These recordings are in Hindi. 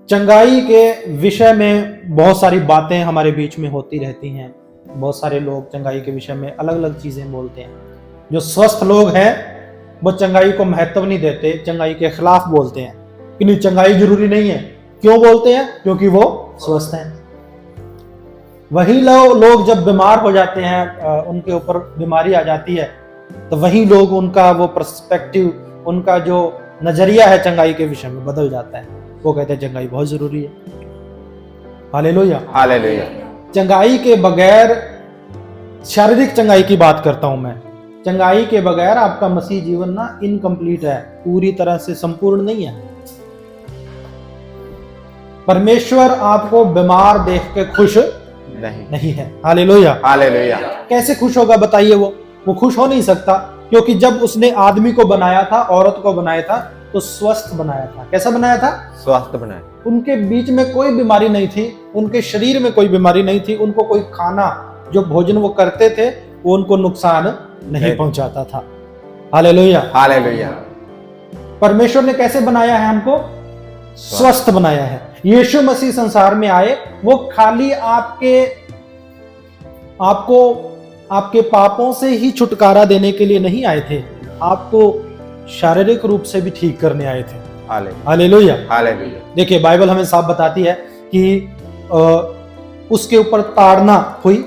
चंगाई के विषय में बहुत सारी बातें हमारे बीच में होती रहती हैं। बहुत सारे लोग चंगाई के विषय में अलग अलग चीजें बोलते हैं। जो स्वस्थ लोग हैं वो चंगाई को महत्व नहीं देते, चंगाई के खिलाफ बोलते हैं कि नहीं, चंगाई जरूरी नहीं है। क्यों बोलते हैं? क्योंकि वो स्वस्थ हैं। वही लोग जब बीमार हो जाते हैं, उनके ऊपर बीमारी आ जाती है, तो वही लोग, उनका वो पर्सपेक्टिव, उनका जो नजरिया है चंगाई के विषय में बदल जाता है। वो कहते हैं चंगाई बहुत जरूरी है। Hallelujah, hallelujah. चंगाई के बगैर, शारीरिक चंगाई की बात करता हूं मैं, चंगाई के बगैर आपका मसीह जीवन ना इनकम्प्लीट है, पूरी तरह से संपूर्ण नहीं है। परमेश्वर आपको बीमार देख के खुश नहीं है। Hallelujah, hallelujah. कैसे खुश होगा बताइए? वो खुश हो नहीं सकता, क्योंकि जब उसने आदमी को बनाया था, औरत को बनाया था, तो स्वस्थ बनाया था। कैसा बनाया था? स्वस्थ बनाया। उनके बीच में कोई बीमारी नहीं थी, उनके शरीर में कोई बीमारी नहीं थी, उनको कोई खाना, जो भोजन वो करते थे, वो उनको नुकसान नहीं पहुंचाता था। Hallelujah, hallelujah. परमेश्वर ने कैसे बनाया है? हमको स्वस्थ बनाया है। यीशु मसीह संसार में आए, वो खाली आपके पापों से ही छुटकारा देने के लिए नहीं आए थे, आपको शारीरिक रूप से भी ठीक करने आए थे। Hallelujah, hallelujah. देखिए बाइबल हमें साफ बताती है कि उसके ऊपर ताड़ना हुई,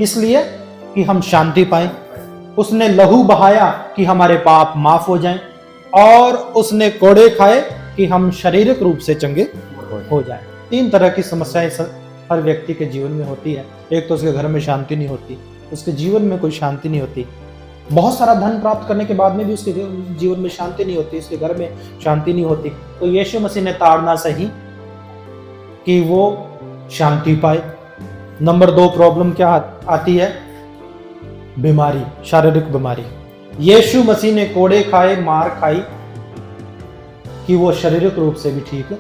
इसलिए कि हम शांति पाएं। उसने लहू बहाया कि हमारे पाप माफ हो जाएं, और उसने कोड़े खाए कि हम शारीरिक रूप से चंगे हो जाएं। 3 तरह की समस्याएं हर व्यक्ति के जीवन में होती है। एक तो उसके घर में शांति नहीं होती, उसके जीवन में कोई शांति नहीं होती। बहुत सारा धन प्राप्त करने के बाद में भी उसके जीवन में शांति नहीं होती, उसके घर में शांति नहीं होती। तो यीशु मसीह ने ताड़ना सही कि वो शांति पाए। नंबर 2 प्रॉब्लम क्या आती है? बीमारी, शारीरिक बीमारी। यीशु मसीह ने कोड़े खाए, मार खाई कि वो शारीरिक रूप से भी ठीक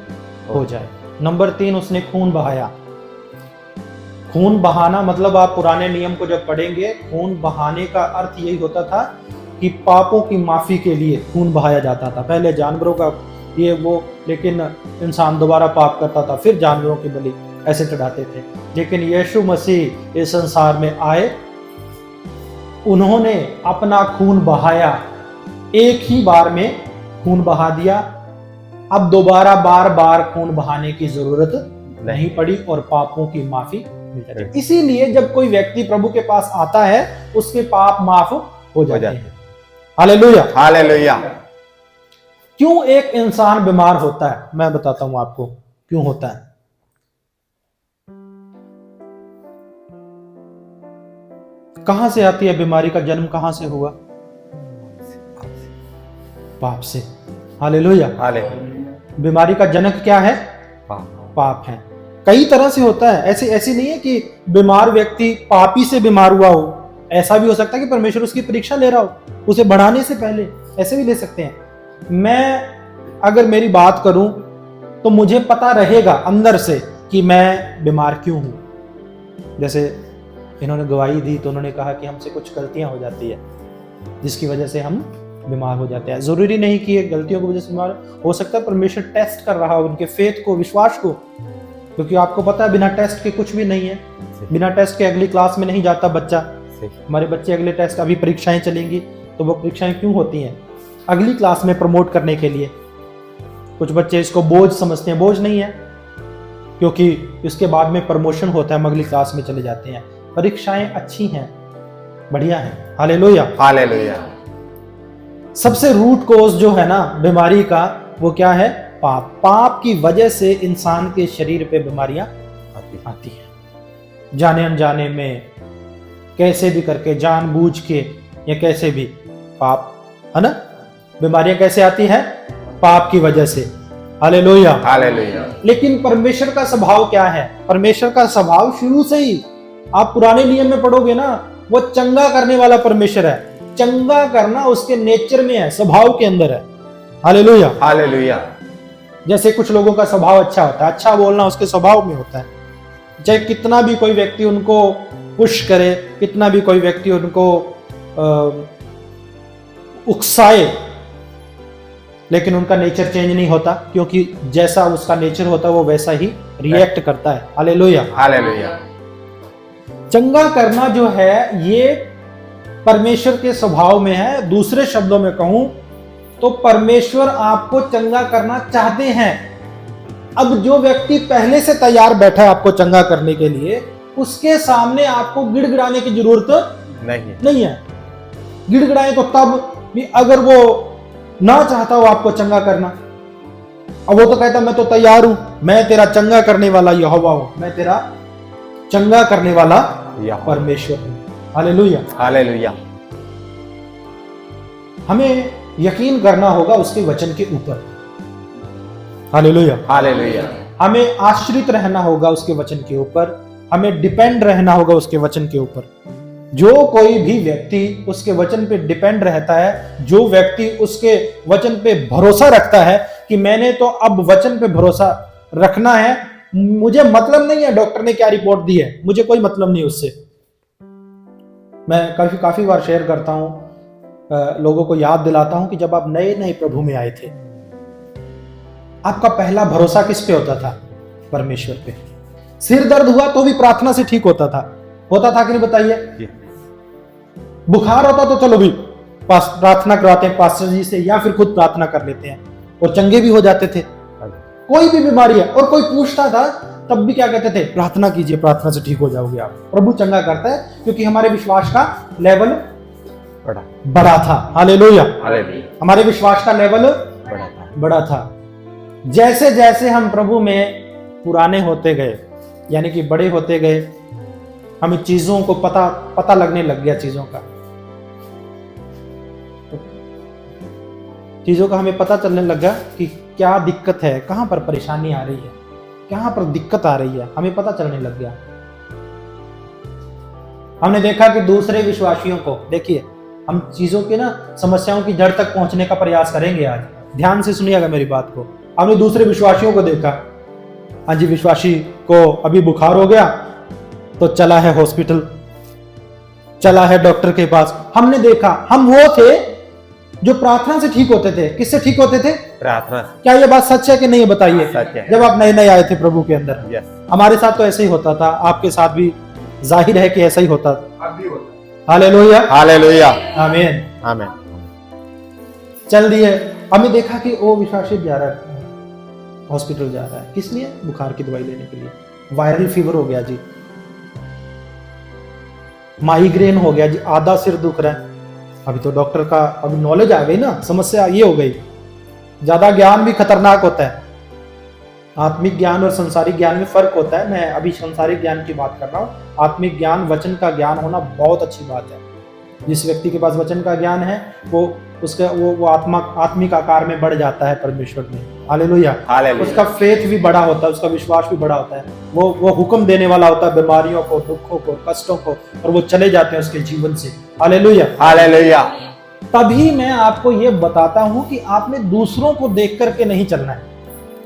हो जाए। नंबर 3 उसने खून बहाया। खून बहाना मतलब, आप पुराने नियम को जब पढ़ेंगे, खून बहाने का अर्थ यही होता था कि पापों की माफी के लिए खून बहाया जाता था। पहले जानवरों का ये वो, लेकिन इंसान दोबारा पाप करता था, फिर जानवरों की बलि ऐसे चढ़ाते थे। लेकिन यीशु मसीह इस संसार में आए, उन्होंने अपना खून बहाया, एक ही बार में खून बहा दिया। अब दोबारा बार बार खून बहाने की जरूरत नहीं पड़ी और पापों की माफी। इसीलिए जब कोई व्यक्ति प्रभु के पास आता है, उसके पाप माफ हो जाते हैं। Hallelujah, hallelujah. क्यों एक इंसान बीमार होता है? मैं बताता हूं आपको क्यों होता है। कहां से आती है बीमारी? का जन्म कहां से हुआ? पाप से। Hallelujah, hallelujah. बीमारी का जनक क्या है? पाप है। कई तरह से होता है, ऐसी नहीं है कि बीमार व्यक्ति पापी से बीमार हुआ हो। ऐसा भी हो सकता है कि परमेश्वर उसकी परीक्षा ले रहा हो, उसे बढ़ाने से पहले, ऐसे भी ले सकते हैं। मैं अगर मेरी बात करूं तो मुझे पता रहेगा अंदर से कि मैं बीमार क्यों हूं। जैसे इन्होंने गवाही दी तो उन्होंने कहा कि हमसे कुछ गलतियां हो जाती है जिसकी वजह से हम बीमार हो जाते हैं। जरूरी नहीं कि ये गलतियों की वजह से बीमार हो सकता है, परमेश्वर टेस्ट कर रहा हो उनके फेथ को, विश्वास को, क्योंकि आपको पता है बिना टेस्ट के कुछ भी नहीं है। बिना टेस्ट के अगली क्लास में नहीं जाता बच्चा। हमारे बच्चे अगले टेस्ट, अभी परीक्षाएं चलेंगी, तो वो परीक्षाएं क्यों होती हैं? अगली क्लास में प्रमोट करने के लिए। कुछ बच्चे इसको बोझ समझते हैं, बोझ नहीं है, क्योंकि इसके बाद में प्रमोशन होता है, हम अगली क्लास में चले जाते हैं। परीक्षाएं अच्छी हैं, बढ़िया हैं। Hallelujah, hallelujah. सबसे रूट कोज जो है ना बीमारी का, वो क्या है? पाप। पाप की वजह से इंसान के शरीर पे बीमारियां आती हैं, जाने अनजाने में, कैसे भी करके, जानबूझ के या कैसे भी, पाप है ना। बीमारियां कैसे आती हैं? पाप की वजह से। Hallelujah, hallelujah. लेकिन परमेश्वर का स्वभाव क्या है? परमेश्वर का स्वभाव शुरू से ही, आप पुराने नियम में पढ़ोगे ना, वो चंगा करने वाला परमेश्वर है। चंगा करना उसके नेचर में है, स्वभाव के अंदर है। Hallelujah, hallelujah. जैसे कुछ लोगों का स्वभाव अच्छा होता है, अच्छा बोलना उसके स्वभाव में होता है। चाहे कितना भी कोई व्यक्ति उनको पुश करे, कितना भी कोई व्यक्ति उनको उकसाए, लेकिन उनका नेचर चेंज नहीं होता, क्योंकि जैसा उसका नेचर होता है वो वैसा ही रिएक्ट करता है। हालेलुया। हालेलुया। चंगा करना जो है ये परमेश्वर के स्वभाव में है। दूसरे शब्दों में कहूं तो परमेश्वर आपको चंगा करना चाहते हैं। अब जो व्यक्ति पहले से तैयार बैठा है आपको चंगा करने के लिए, उसके सामने आपको गिड़गिड़ाने की जरूरत नहीं है। गिड़गिड़ाए तो तब भी अगर वो ना चाहता हो आपको चंगा करना। अब वो तो कहता मैं तो तैयार हूं, मैं तेरा चंगा करने वाला यहोवा हूं, मैं तेरा चंगा करने वाला परमेश्वर हूं। हालेलुया। हालेलुया। हमें यकीन करना होगा उसके वचन के ऊपर। हालेलुया। हालेलुया। हमें आश्रित रहना होगा उसके वचन के ऊपर, हमें डिपेंड रहना होगा उसके वचन के ऊपर। जो कोई भी व्यक्ति उसके वचन पे डिपेंड रहता है, जो व्यक्ति उसके वचन पे भरोसा रखता है कि मैंने तो अब वचन पे भरोसा रखना है, मुझे मतलब नहीं है डॉक्टर ने क्या रिपोर्ट दी है, मुझे कोई मतलब नहीं उससे। मैं काफी बार शेयर करता हूं, लोगों को याद दिलाता हूं कि जब आप नए नए प्रभु में आए थे, आपका पहला भरोसा किस पे होता था? परमेश्वर पे। सिर दर्द हुआ तो भी प्रार्थना से ठीक होता था कि नहीं बताइए? बुखार होता तो चलो भी प्रार्थना कराते हैं पास्टर जी से, या फिर खुद प्रार्थना कर लेते हैं और चंगे भी हो जाते थे। कोई भी बीमारी है और कोई पूछता था तब भी क्या कहते थे? प्रार्थना कीजिए, प्रार्थना से ठीक हो जाओगे आप। प्रभु चंगा करता है क्योंकि हमारे विश्वास का लेवल बड़ा था। हालेलुया। हमारे विश्वास का लेवल बड़ा था। जैसे जैसे हम प्रभु में पुराने होते गए, यानी कि बड़े होते गए, हमें चीजों को पता लगने लग गया, चीजों का हमें पता चलने लगा कि क्या दिक्कत है, कहां पर परेशानी आ रही है, कहां पर दिक्कत आ रही है, हमें पता चलने लग गया। हमने देखा कि दूसरे विश्वासियों को, देखिए हम चीजों के ना समस्याओं की जड़ तक पहुंचने का प्रयास करेंगे आज, ध्यान से सुनिएगा मेरी बात को। हमने दूसरे विश्वासियों को देखा, हाँ जी, विश्वासी को अभी बुखार हो गया तो चला है हॉस्पिटल, चला है डॉक्टर के पास। हमने देखा, हम वो थे जो प्रार्थना से ठीक होते थे। किससे ठीक होते थे? प्रार्थना। क्या ये बात सच है कि नहीं, बताइए? सच है। जब आप नए नए आए थे प्रभु के अंदर, हमारे साथ तो ऐसे ही होता था, आपके साथ भी जाहिर है कि ऐसा ही होता था। हालेलुया। हालेलुया। आमीन। आमीन। चल दिए, हमने देखा कि वो विश्वासी जा रहा है, हॉस्पिटल जा रहा है। किस लिए? बुखार की दवाई लेने के लिए। वायरल फीवर हो गया जी, माइग्रेन हो गया जी, आधा सिर दुख रहा है। अभी तो डॉक्टर का अभी नॉलेज आ गई ना, समस्या ये हो गई। ज्यादा ज्ञान भी खतरनाक होता है। आत्मिक ज्ञान और संसारिक ज्ञान में फर्क होता है। मैं अभी संसारिक ज्ञान की बात कर रहा हूँ। आत्मिक ज्ञान, वचन का ज्ञान होना बहुत अच्छी बात है। जिस व्यक्ति के पास वचन का ज्ञान है वो उसका वो आत्मिक आकार में बढ़ जाता है परमेश्वर में। हालेलुया। उसका फेथ भी बड़ा होता है, उसका विश्वास भी बड़ा होता है। वो हुक्म देने वाला होता है बीमारियों को, दुखों को, कष्टों को, और वो चले जाते हैं उसके जीवन से। हालेलुया। हालेलुया। तभी मैं आपको ये बताता हूं कि आपने दूसरों को देख करके नहीं चलना है।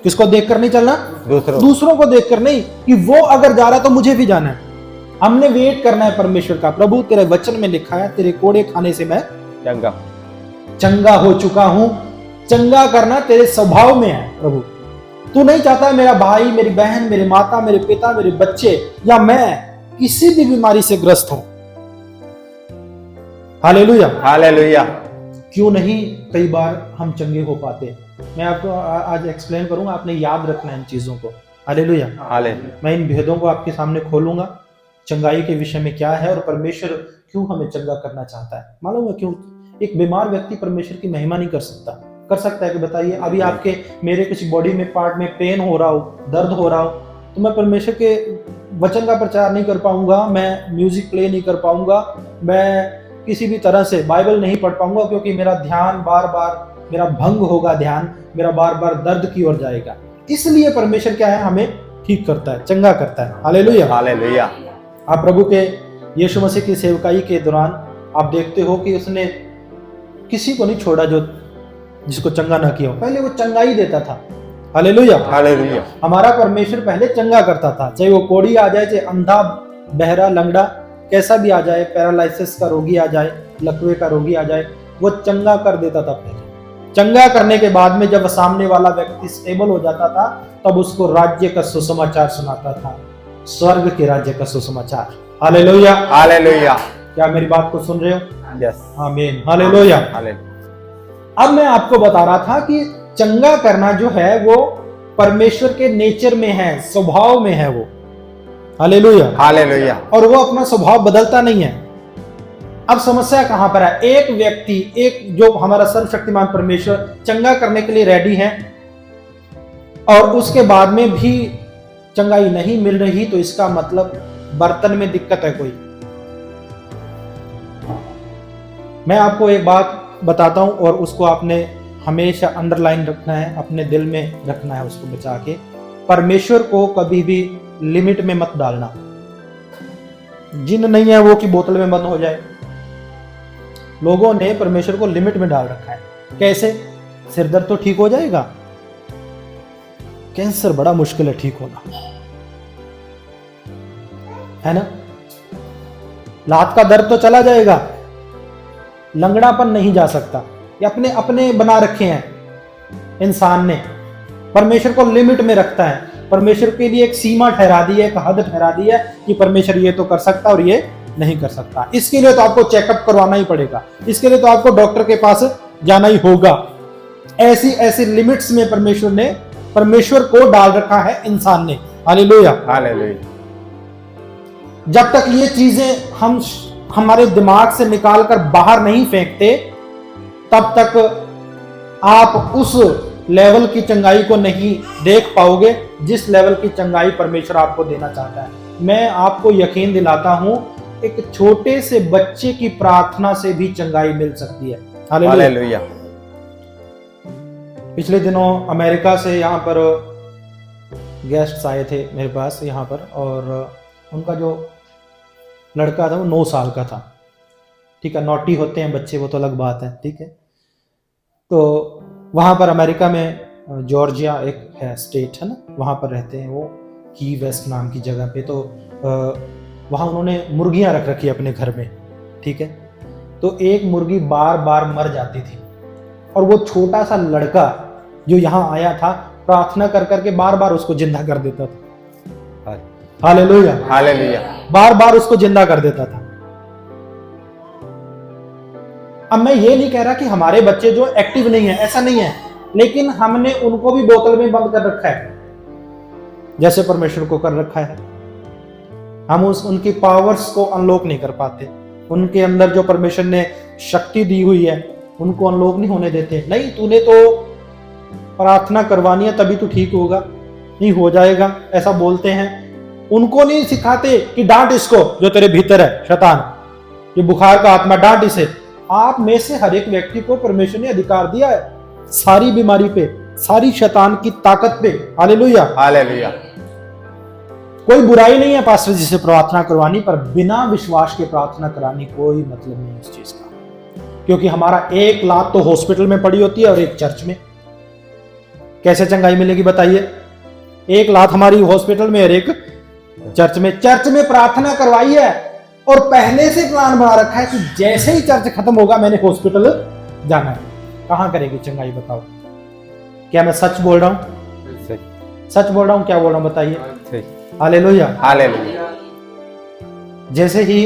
किसको देखकर नहीं चलना? दूसरों को देखकर नहीं, कि वो अगर जा रहा है तो मुझे भी जाना है। हमने वेट करना है परमेश्वर का। प्रभु तेरे वचन में लिखा है, तेरे कोड़े खाने से मैं चंगा हो चुका हूं। चंगा करना तेरे स्वभाव में है प्रभु। तू नहीं चाहता मेरा भाई, मेरी बहन, मेरे माता, मेरे पिता, मेरे बच्चे या मैं किसी भी बीमारी से ग्रस्त हूं। हालेलुया। हालेलुया। क्यों नहीं कई बार हम चंगे हो पाते? मैं आपको आज एक्सप्लेन करूंगा, आपने याद रखना है इन चीजों को। हालेलुया। हालेलुया। मैं इन भेदों को आपके सामने खोलूंगा, चंगाई के विषय में क्या है और परमेश्वर क्यों हमें चंगा करना चाहता है। मालूम है क्यों? एक बीमार व्यक्ति परमेश्वर की महिमा नहीं कर सकता है कि बताइए? अभी आपके मेरे किसी बॉडी में पार्ट में पेन हो रहा हो, दर्द हो रहा हो, तो मैं परमेश्वर के वचन का प्रचार नहीं कर पाऊंगा, मैं म्यूजिक प्ले नहीं कर पाऊंगा, मैं किसी भी तरह से बाइबल नहीं पढ़ पाऊंगा, क्योंकि मेरा ध्यान बार बार, मेरा भंग होगा ध्यान, मेरा बार बार दर्द की ओर जाएगा। इसलिए परमेश्वर क्या है? हमें ठीक करता है, चंगा करता है। हालेलुया। हालेलुया। आप प्रभु के यीशु मसीह की सेवकाई के दौरान आप देखते हो कि उसने किसी को नहीं छोड़ा जो जिसको चंगा ना किया हो। पहले वो चंगाई देता था। हालेलुया। हालेलुया। हमारा परमेश्वर पहले चंगा करता था, चाहे वो कोढ़ी आ जाए, चाहे अंधा, बहरा, लंगड़ा कैसा भी आ जाए, पैरालिसिस का रोगी आ जाए, लकवे का रोगी आ जाए, वो चंगा कर देता था पहले। चंगा करने के बाद में जब सामने वाला व्यक्ति स्टेबल हो जाता था, तब उसको राज्य का सुसमाचार सुनाता था, स्वर्ग के राज्य का सुसमाचार। Hallelujah, hallelujah. क्या मेरी बात को सुन रहे हो? यस, आमीन, हालेलुया। हालेलुया। अब मैं आपको बता रहा था कि चंगा करना जो है वो परमेश्वर के नेचर में है, स्वभाव में है वो। Hallelujah, hallelujah. और वो अपना स्वभाव बदलता नहीं है। अब समस्या कहां पर है? एक व्यक्ति, एक जो हमारा सर्वशक्तिमान परमेश्वर चंगा करने के लिए रेडी है और उसके बाद में भी चंगाई नहीं मिल रही, तो इसका मतलब बर्तन में दिक्कत है कोई। मैं आपको एक बात बताता हूं और उसको आपने हमेशा अंडरलाइन रखना है, अपने दिल में रखना है उसको बचा के। परमेश्वर को कभी भी लिमिट में मत डालना। जिन नहीं है वो कि बोतल में बंद हो जाए। लोगों ने परमेश्वर को लिमिट में डाल रखा है। कैसे? सिर दर्द तो ठीक हो जाएगा, कैंसर बड़ा मुश्किल है ठीक होना, है ना? लात का दर्द तो चला जाएगा, लंगड़ापन नहीं जा सकता। ये अपने अपने बना रखे हैं इंसान ने। परमेश्वर को लिमिट में रखता है। परमेश्वर के लिए एक सीमा ठहरा दी है, एक हद ठहरा दी है कि परमेश्वर ये तो कर सकता और ये नहीं कर सकता। इसके लिए तो आपको चेकअप करवाना ही पड़ेगा, इसके लिए तो आपको डॉक्टर के पास जाना ही होगा। ऐसी ऐसी लिमिट्स में परमेश्वर को डाल रखा है इंसान ने। Hallelujah, hallelujah. जब तक ये चीजें हम हमारे दिमाग से निकालकर बाहर नहीं फेंकते, तब तक आप उस लेवल की चंगाई को नहीं देख पाओगे जिस लेवल की चंगाई परमेश्वर आपको देना चाहता है। मैं आपको यकीन दिलाता हूं, एक छोटे से बच्चे की प्रार्थना से भी चंगाई मिल सकती है। हालेलुया। पिछले दिनों अमेरिका से यहाँ पर गेस्ट्स आए थे मेरे पास यहाँ पर, और उनका जो लड़का था वो 9 साल का था। ठीक है, नॉटी होते हैं बच्चे, वो तो अलग बात है। ठीक है, तो वहाँ पर अमेरिका में जॉर्जिया एक है स्टेट है ना, वहाँ पर रहते हैं वो, की वेस्ट नाम की जगह पे। तो वहाँ उन्होंने मुर्गियाँ रख रखी अपने घर में। ठीक है, तो एक मुर्गी बार बार मर जाती थी और वो छोटा सा लड़का जो यहाँ आया था प्रार्थना कर करके बार बार उसको जिंदा कर देता था। Hallelujah, hallelujah. बार बार उसको जिंदा कर देता था। अब मैं ये नहीं कह रहा कि हमारे बच्चे जो एक्टिव नहीं है, ऐसा नहीं है, लेकिन हमने उनको भी बोतल में बंद कर रखा है जैसे परमेश्वर को कर रखा है। हम उनकी पावर्स को अनलॉक नहीं कर पाते। उनके अंदर जो परमेश्वर ने शक्ति दी हुई है उनको अनलॉक नहीं होने देते। नहीं, तूने तो प्रार्थना करवानी है तभी तो ठीक होगा, नहीं हो जाएगा, ऐसा बोलते हैं। उनको नहीं सिखाते कि डांट इसको जो तेरे भीतर है, शैतान, ये बुखार का आत्मा, डांट इसे। आप में से हर एक व्यक्ति को परमेश्वर ने अधिकार दिया है सारी बीमारी पे, सारी शैतान की ताकत पे। Hallelujah, hallelujah. कोई बुराई नहीं है पास्टर जी से प्रार्थना करवानी, पर बिना विश्वास के प्रार्थना करानी कोई मतलब नहीं इस चीज का। क्योंकि हमारा 1 लाख तो हॉस्पिटल में पड़ी होती है और 1 चर्च में। कैसे चंगाई मिलेगी बताइए? 1 लाख हमारी हॉस्पिटल में और 1 चर्च में। चर्च में प्रार्थना करवाई है और पहले से प्लान बना रखा है कि जैसे ही चर्च खत्म होगा मैंने हॉस्पिटल जाना है। कहां करेगी चंगाई बताओ? क्या मैं सच बोल रहा हूं? सच बोल रहा हूं? क्या बोल रहा हूं बताइए? Hallelujah, hallelujah. जैसे ही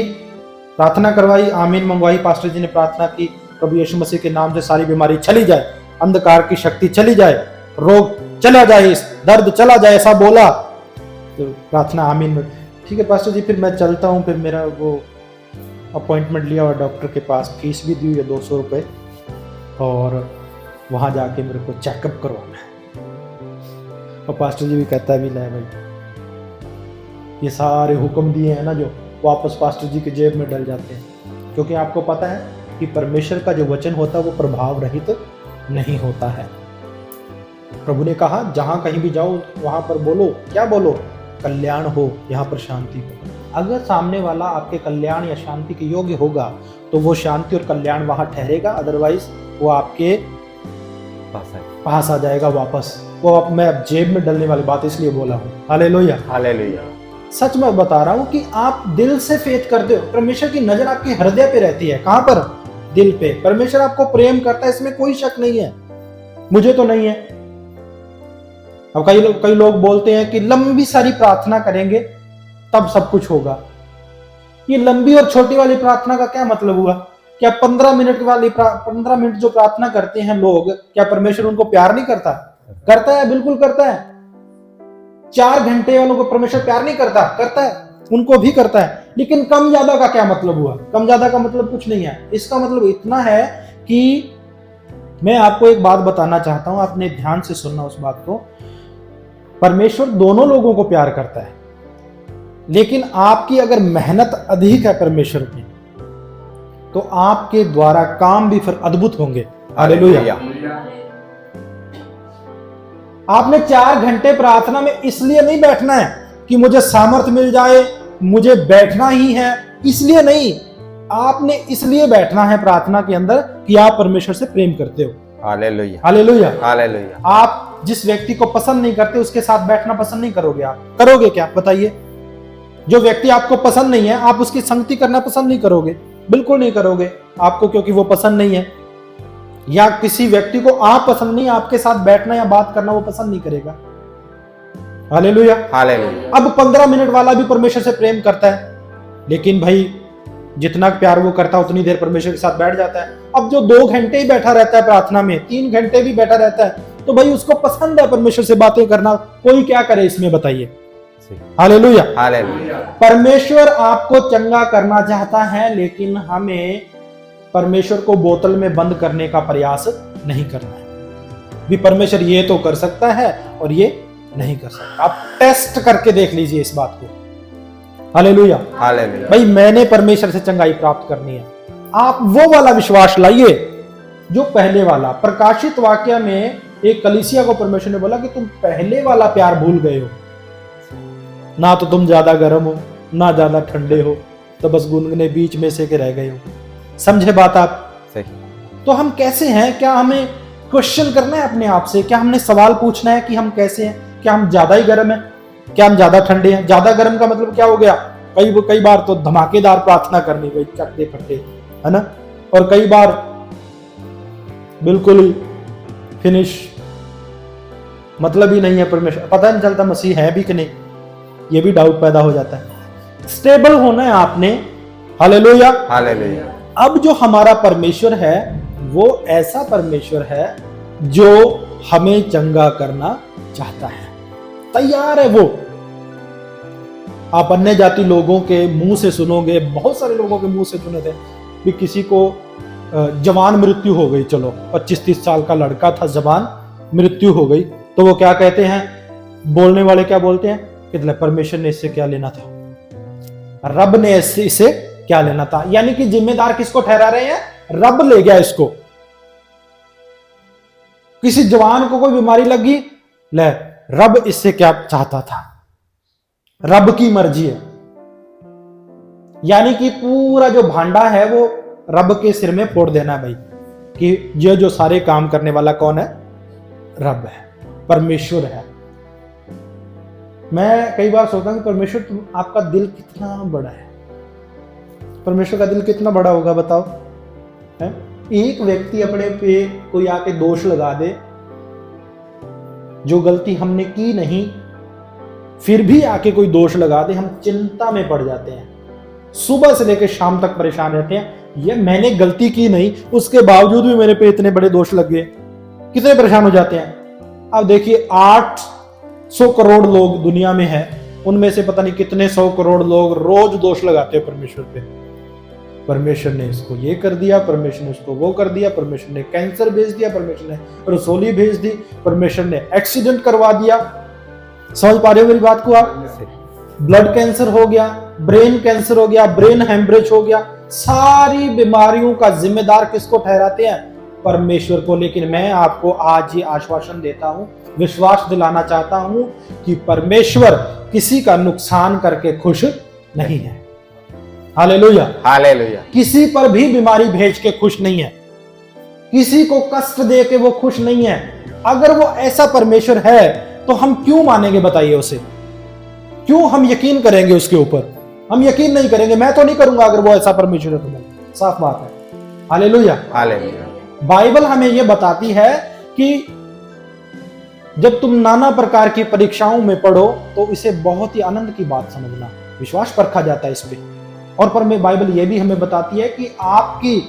प्रार्थना करवाई, आमीन मंगवाई, पास्टर जी ने प्रार्थना की, प्रभु यीशु मसीह के नाम से सारी बीमारी चली जाए, अंधकार की शक्ति चली जाए, रोग चला जाए, दर्द चला जाए, ऐसा बोला। तो प्रार्थना आमीन में, ठीक है पास्टर जी, फिर मैं चलता हूँ। फिर मेरा वो अपॉइंटमेंट लिया और डॉक्टर के पास फीस भी दी है 200 रुपये, और वहाँ जाके मेरे को चेकअप करवाना है। और पास्टर जी भी कहता है भी ले भाई, ये सारे हुक्म दिए हैं ना जो, वापस पास्टर जी की जेब में डल जाते हैं। क्योंकि आपको पता है कि परमेश्वर का जो वचन होता है वो प्रभाव रहित नहीं होता है। प्रभु ने कहा जहां कहीं भी जाओ वहां पर बोलो, क्या बोलो? कल्याण हो, यहाँ पर शांति हो। अगर सामने वाला आपके कल्याण या शांति के योग्य होगा तो वो शांति और कल्याण वहां ठहरेगा, अदरवाइज वो आपके पास आ जाएगा वापस। वो मैं जेब में डलने वाली बात इसलिए बोला हूँ। Hallelujah, hallelujah. सच में बता रहा हूं कि आप दिल से फेथ करते हो, परमेश्वर की नजर आपके हृदय पे रहती है। कहां पर? दिल पे। परमेश्वर आपको प्रेम करता है, इसमें कोई शक नहीं है। मुझे तो नहीं है। अब कई लोग बोलते हैं कि लंबी सारी प्रार्थना करेंगे तब सब कुछ होगा। ये लंबी और छोटी वाली प्रार्थना का क्या मतलब हुआ? क्या 15 मिनट जो प्रार्थना करते हैं लोग, क्या परमेश्वर उनको प्यार नहीं करता? करता है, बिल्कुल करता है। 4 घंटे वालों को परमेश्वर प्यार नहीं करता? करता है, उनको भी करता है। लेकिन कम ज्यादा का क्या मतलब हुआ? कम ज्यादा का मतलब कुछ नहीं है। इसका मतलब इतना है कि मैं आपको एक बात बताना चाहता हूं, आपने ध्यान से सुनना उस बात को। परमेश्वर दोनों लोगों को प्यार करता है, लेकिन आपकी अगर मेहनत अधिक है परमेश्वर की, तो आपके द्वारा काम भी फिर अद्भुत होंगे। हालेलुया। आपने 4 घंटे प्रार्थना में इसलिए नहीं बैठना है कि मुझे सामर्थ्य मिल जाए, मुझे बैठना ही है, इसलिए नहीं। आपने इसलिए बैठना है प्रार्थना के अंदर कि आप परमेश्वर से प्रेम करते हो। Hallelujah, hallelujah, hallelujah. आप जिस व्यक्ति को पसंद नहीं करते उसके साथ बैठना पसंद नहीं करोगे। आप करोगे क्या? बताइए। जो व्यक्ति आपको पसंद नहीं है, आप उसकी संगति करना पसंद नहीं करोगे, बिल्कुल नहीं करोगे। आपको क्योंकि वो पसंद नहीं है, या किसी व्यक्ति को आप पसंद नहीं, आपके साथ बैठना या बात करना वो पसंद नहीं करेगा। Hallelujah, hallelujah. अब 15 मिनट वाला भी परमेश्वर से प्रेम करता है, लेकिन भाई जितना प्यार वो करता है उतनी देर परमेश्वर के साथ बैठ जाता है। अब जो 2 घंटे ही बैठा रहता है प्रार्थना में, 3 घंटे भी बैठा रहता है, तो भाई उसको पसंद है परमेश्वर से बातें करना। कोई क्या करे इसमें, बताइए। Hallelujah, hallelujah. परमेश्वर आपको चंगा करना चाहता है, लेकिन हमें परमेश्वर को बोतल में बंद करने का प्रयास नहीं करना है। भी परमेश्वर ये तो कर सकता है और ये नहीं कर सकता। आप टेस्ट करके देख लीजिए इस बात को। Hallelujah, hallelujah. भाई मैंने परमेश्वर से चंगाई प्राप्त करनी है। आप वो वाला विश्वास लाइए जो पहले वाला। प्रकाशित वाक्य में एक कलीसिया को परमेश्वर ने बोला कि तुम पहले वाला प्यार भूल गए हो। ना तो तुम ज्यादा गर्म हो, ना ज्यादा ठंडे हो, तो बस गुनगुने बीच में से के रह गए हो। समझे बात आप? सही। तो हम कैसे हैं? क्या हमें क्वेश्चन करना है अपने आप से? क्या हमने सवाल पूछना है कि हम कैसे हैं? क्या हम ज्यादा ही गर्म हैं? क्या हम ज्यादा ठंडे हैं? ज्यादा गर्म का मतलब क्या हो गया? कई बार तो धमाकेदार प्रार्थना करनी, भाई चकते फटे, है ना? और कई बार बिल्कुल ही फिनिश, मतलब ही नहीं है परमेश्वर, पता नहीं चलता मसीह है भी कि नहीं, ये भी डाउट पैदा हो जाता है। स्टेबल होना है आपने। Hallelujah, hallelujah. अब जो हमारा परमेश्वर है वो ऐसा परमेश्वर है जो हमें चंगा करना चाहता है, तैयार है वो। आप अन्य जाति लोगों के मुंह से सुनोगे, बहुत सारे लोगों के मुंह से सुने थे कि किसी को जवान मृत्यु हो गई, चलो 25-30 साल का लड़का था, जवान मृत्यु हो गई, तो वो क्या कहते हैं, बोलने वाले क्या बोलते हैं कि परमेश्वर ने इससे क्या लेना था, रब ने इसे क्या लेना था। यानी कि जिम्मेदार किसको ठहरा रहे हैं? रब ले गया इसको। किसी जवान को कोई बीमारी लगी, ले रब इससे क्या चाहता था, रब की मर्जी है। यानी कि पूरा जो भांडा है वो रब के सिर में फोड़ देना भाई, कि ये जो सारे काम करने वाला कौन है? रब है, परमेश्वर है। मैं कई बार सोचता हूं कि परमेश्वर, आपका दिल कितना बड़ा है। परमेश्वर का दिल कितना बड़ा होगा बताओ, है? एक व्यक्ति अपने पे कोई आके दोष लगा दे, जो गलती हमने की नहीं, फिर भी आके कोई दोष लगा दे, हम चिंता में पड़ जाते हैं। सुबह से लेकर शाम तक परेशान रहते हैं, ये मैंने गलती की नहीं, उसके बावजूद भी मेरे पे इतने बड़े दोष लग गए। कितने परेशान हो जाते हैं। अब देखिए 800 करोड़ लोग दुनिया में हैं, उनमें से पता नहीं कितने 100 करोड़ लोग रोज दोष लगाते हैं परमेश्वर पे। परमेश्वर ने इसको ये कर दिया, परमेश्वर ने उसको वो कर दिया, परमेश्वर ने कैंसर भेज दिया, परमेश्वर ने रसोली भेज दी, परमेश्वर ने एक्सीडेंट करवा दिया। समझ पा रहे हो मेरी बात को आप? ब्लड कैंसर हो गया, ब्रेन कैंसर हो गया, ब्रेन हेमरेज हो गया। सारी बीमारियों का जिम्मेदार किसको ठहराते हैं? परमेश्वर को। लेकिन मैं आपको आज ये आश्वासन देता हूं, विश्वास दिलाना चाहता हूं कि परमेश्वर किसी का नुकसान करके खुश नहीं है। Hallelujah, hallelujah. किसी पर भी बीमारी भेज के खुश नहीं है, किसी को कष्ट दे के वो खुश नहीं है। अगर वो ऐसा परमेश्वर है तो हम क्यों मानेंगे बताइए उसे? क्यों हम यकीन करेंगे उसके ऊपर? हम यकीन नहीं करेंगे। मैं तो नहीं करूंगा अगर वो ऐसा परमेश्वर है तो, साफ बात है। Hallelujah, hallelujah. बाइबल हमें यह बताती है कि जब तुम नाना प्रकार की परीक्षाओं में पढ़ो तो इसे बहुत ही आनंद की बात समझना, विश्वास परखा जाता है इस पे। और पर में बाइबल ये भी हमें बताती है कि आपकी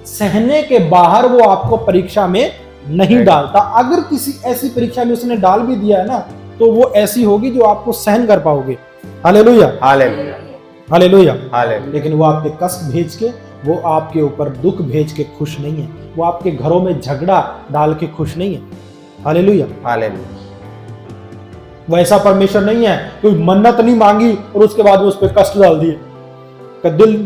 सहने के बाहर वो आपको परीक्षा में नहीं डालता। अगर किसी ऐसी परीक्षा में उसने डाल भी दिया है ना, तो वो ऐसी होगी जो आपको सहन कर पाओगे। Hallelujah, hallelujah, hallelujah. हालेलुया। लेकिन वो आपके कष्ट भेज के, वो आपके ऊपर दुख भेज के खुश नहीं है। वो आपके घरों में झगड़ा डाल के खुश नहीं है। Hallelujah, hallelujah. वैसा परमेश्वर नहीं है। कोई मन्नत नहीं मांगी और उसके बाद वो उस पर कष्ट डाल दिए,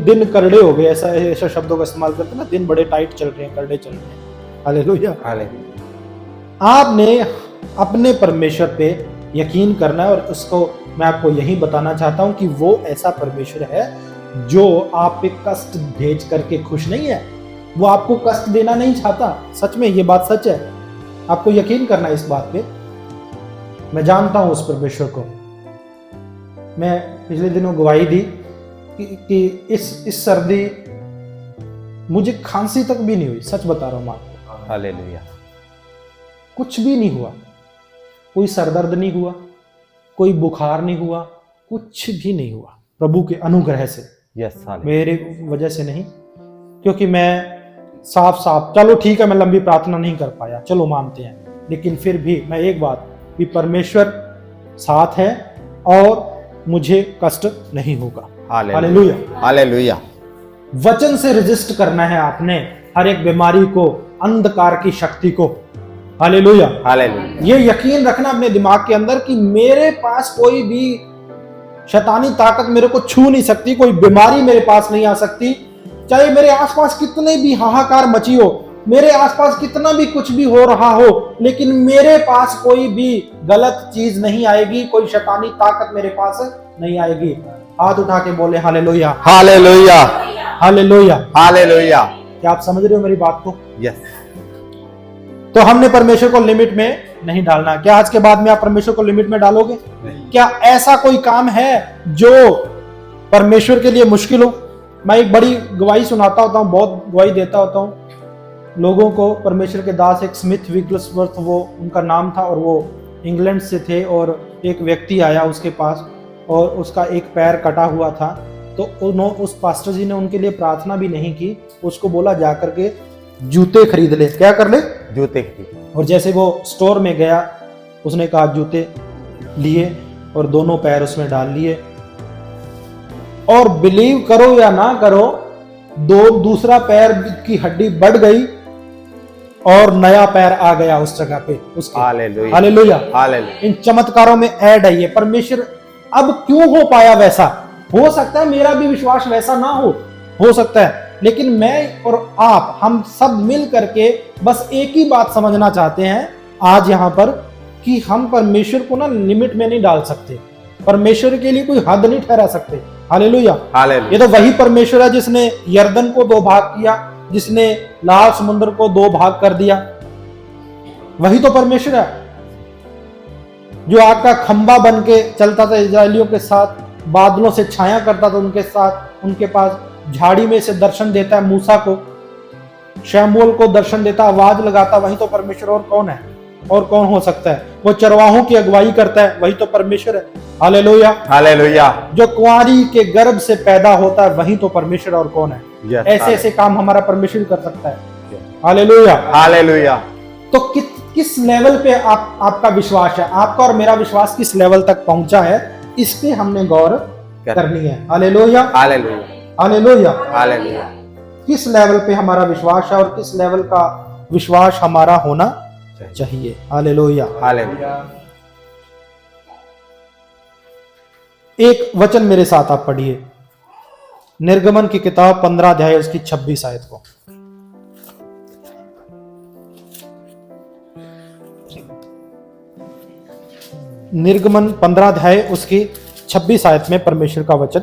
दिन करड़े हो गए, ऐसा शब्दों का इस्तेमाल करते हैं ना, दिन बड़े टाइट चल रहे हैं, करड़े चल रहे हैं। Hallelujah, hallelujah. आपने अपने परमेश्वर पे यकीन करना है। और उसको मैं आपको यही बताना चाहता हूं कि वो ऐसा परमेश्वर है जो आप पे कष्ट भेज करके खुश नहीं है। वो आपको कष्ट देना नहीं चाहता। सच में ये बात सच है। आपको यकीन करना है इस बात पे। मैं जानता हूं उस परमेश्वर को। मैं पिछले दिनों गवाही दी कि इस सर्दी मुझे खांसी तक भी नहीं हुई। सच बता रहा हूं आपको। हालेलुया। कुछ भी नहीं हुआ, कोई सरदर्द नहीं हुआ, कोई बुखार नहीं हुआ, कुछ भी नहीं हुआ, प्रभु के अनुग्रह से। यस, मेरे वजह से नहीं, क्योंकि मैं साफ चलो ठीक है, मैं लंबी प्रार्थना नहीं कर पाया, चलो मानते हैं, लेकिन फिर भी मैं एक बात कि परमेश्वर साथ है और मुझे कष्ट नहीं होगा। Hallelujah, hallelujah. वचन से रेजिस्ट करना है आपने हर एक बीमारी को, अंधकार की शक्ति को। Hallelujah, hallelujah. ये यकीन रखना अपने दिमाग के अंदर कि मेरे पास कोई भी शैतानी ताकत मेरे को छू नहीं सकती, कोई बीमारी मेरे पास नहीं आ सकती। चाहे मेरे आसपास कितने भी हाहाकार मची हो, मेरे आसपास कितना भी कुछ भी हो रहा हो, लेकिन मेरे पास कोई भी गलत चीज नहीं आएगी, कोई शैतानी ताकत मेरे पास नहीं आएगी। हाथ उठा के बोले हालेलुया, हालेलुया, हालेलुया, हालेलुया। क्या आप समझ रहे हो मेरी बात को? यस। तो हमने परमेश्वर को लिमिट में नहीं डालना। क्या आज के बाद में आप परमेश्वर को लिमिट में डालोगे? क्या ऐसा कोई काम है जो परमेश्वर के लिए मुश्किल हो? मैं एक बड़ी गवाही सुनाता होता हूँ, बहुत गवाही देता होता हूँ लोगों को। परमेश्वर के दास एक स्मिथ विग्लसवर्थ, वो उनका नाम था, और वो इंग्लैंड से थे। और एक व्यक्ति आया उसके पास और उसका एक पैर कटा हुआ था। तो उस पास्टर जी ने उनके लिए प्रार्थना भी नहीं की, उसको बोला जा करके जूते खरीद ले। क्या कर ले? जूते खरीद। और जैसे वो स्टोर में गया, उसने कहा जूते लिए और दोनों पैर उसमें डाल लिए। और बिलीव करो या ना करो, दूसरा पैर की हड्डी बढ़ गई और नया पैर आ गया उस जगह पे उसके। Hallelujah, hallelujah, hallelujah. इन चमत्कारों में ऐड है ये। परमेश्वर अब क्यों हो पाया वैसा? हो सकता है मेरा भी विश्वास वैसा ना हो सकता है, लेकिन मैं और आप, हम सब मिल करके बस एक ही बात समझना चाहते हैं आज यहाँ पर, कि हम परमेश्वर को ना लिमिट में नहीं डाल सकते, परमेश्वर के लिए कोई हद नहीं ठहरा सकते। Hallelujah, hallelujah. ये तो वही परमेश्वर है जिसने यर्दन को 2 भाग किया, जिसने लाल समुद्र को 2 भाग कर दिया। वही तो परमेश्वर है जो आग का खंबा बन के चलता था इजरायलियों के साथ, बादलों से छाया करता था उनके साथ, उनके पास झाड़ी में से दर्शन देता है मूसा को, शमूएल को दर्शन देता, आवाज लगाता। वही तो परमेश्वर। और कौन है? और कौन हो सकता है? वो चरवाहों की अगुवाई करता है, वही तो परमेश्वर है। Hallelujah, hallelujah. जो कुंवारी के गर्भ से पैदा होता है, वही तो परमेश्वर। और कौन है? Yes, ऐसे ऐसे काम हमारा परमेश्वर कर सकता है। Hallelujah, hallelujah. तो किस लेवल पे आपका विश्वास है, आपका और मेरा विश्वास किस लेवल तक पहुंचा है, इस पे हमने गौर करनी है। Hallelujah, hallelujah, hallelujah. हालेलुया। किस लेवल पे हमारा विश्वास है और किस लेवल का विश्वास हमारा होना चाहिए। Hallelujah, hallelujah. एक वचन मेरे साथ आप पढ़िए, निर्गमन की किताब 15 अध्याय उसकी 26 आयत को। निर्गमन 15 अध्याय उसकी 26 आयत में परमेश्वर का वचन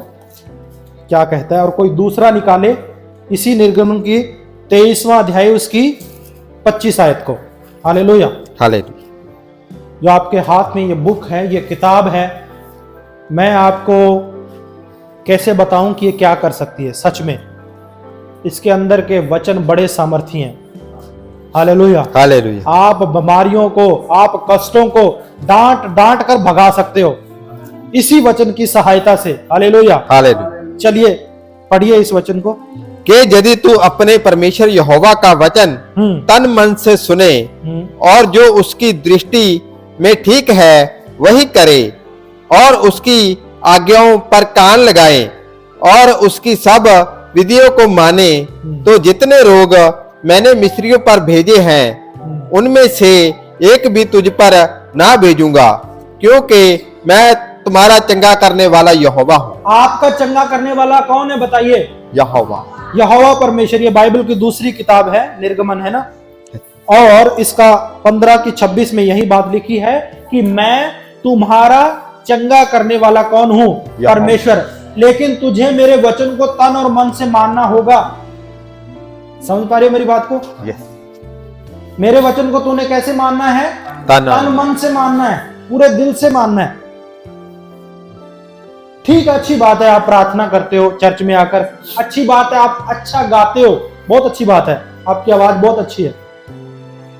क्या कहता है। और कोई दूसरा निकाले इसी निर्गमन की 23वां अध्याय उसकी 25 आयत को। Hallelujah, hallelujah. जो आपके हाथ में ये बुक है, ये किताब है, मैं आपको कैसे बताऊं कि ये क्या कर सकती है। सच में इसके अंदर के वचन बड़े सामर्थी हैं। हालेलुया। हालेलुया। आप बीमारियों को, आप कष्टों को डांट डांट कर भगा सकते हो इसी वचन की सहायता से। हालेलुया। हालेलुया। चलिए पढ़िए इस वचन को। कि यदि तू अपने परमेश्वर यहोवा का वचन तन मन से सुने और जो उसकी दृष्टि में ठीक है वही करे और उसकी आज्ञाओं पर कान लगाए और उसकी सब विधियों को माने, तो जितने रोग मैंने मिस्रियों पर भेजे हैं उनमें से एक भी तुझ पर ना भेजूंगा, क्योंकि मैं तुम्हारा चंगा करने वाला यहोवा हूँ। आपका चंगा करने वाला कौन है बताइए? यहोवा। यहोवा परमेश्वर। ये बाइबल की दूसरी किताब है, निर्गमन है ना, और इसका 15 की 26 में यही बात लिखी है कि मैं तुम्हारा चंगा करने वाला कौन हूं? परमेश्वर। लेकिन तुझे मेरे वचन को तन और मन से मानना होगा। समझ पा रहे हो मेरी बात को? मेरे वचन को तूने कैसे मानना है? तन मन से मानना है, पूरे दिल से मानना है। ठीक है, अच्छी बात है आप प्रार्थना करते हो चर्च में आकर, अच्छी बात है आप अच्छा गाते हो, बहुत अच्छी बात है, आपकी आवाज बहुत अच्छी है,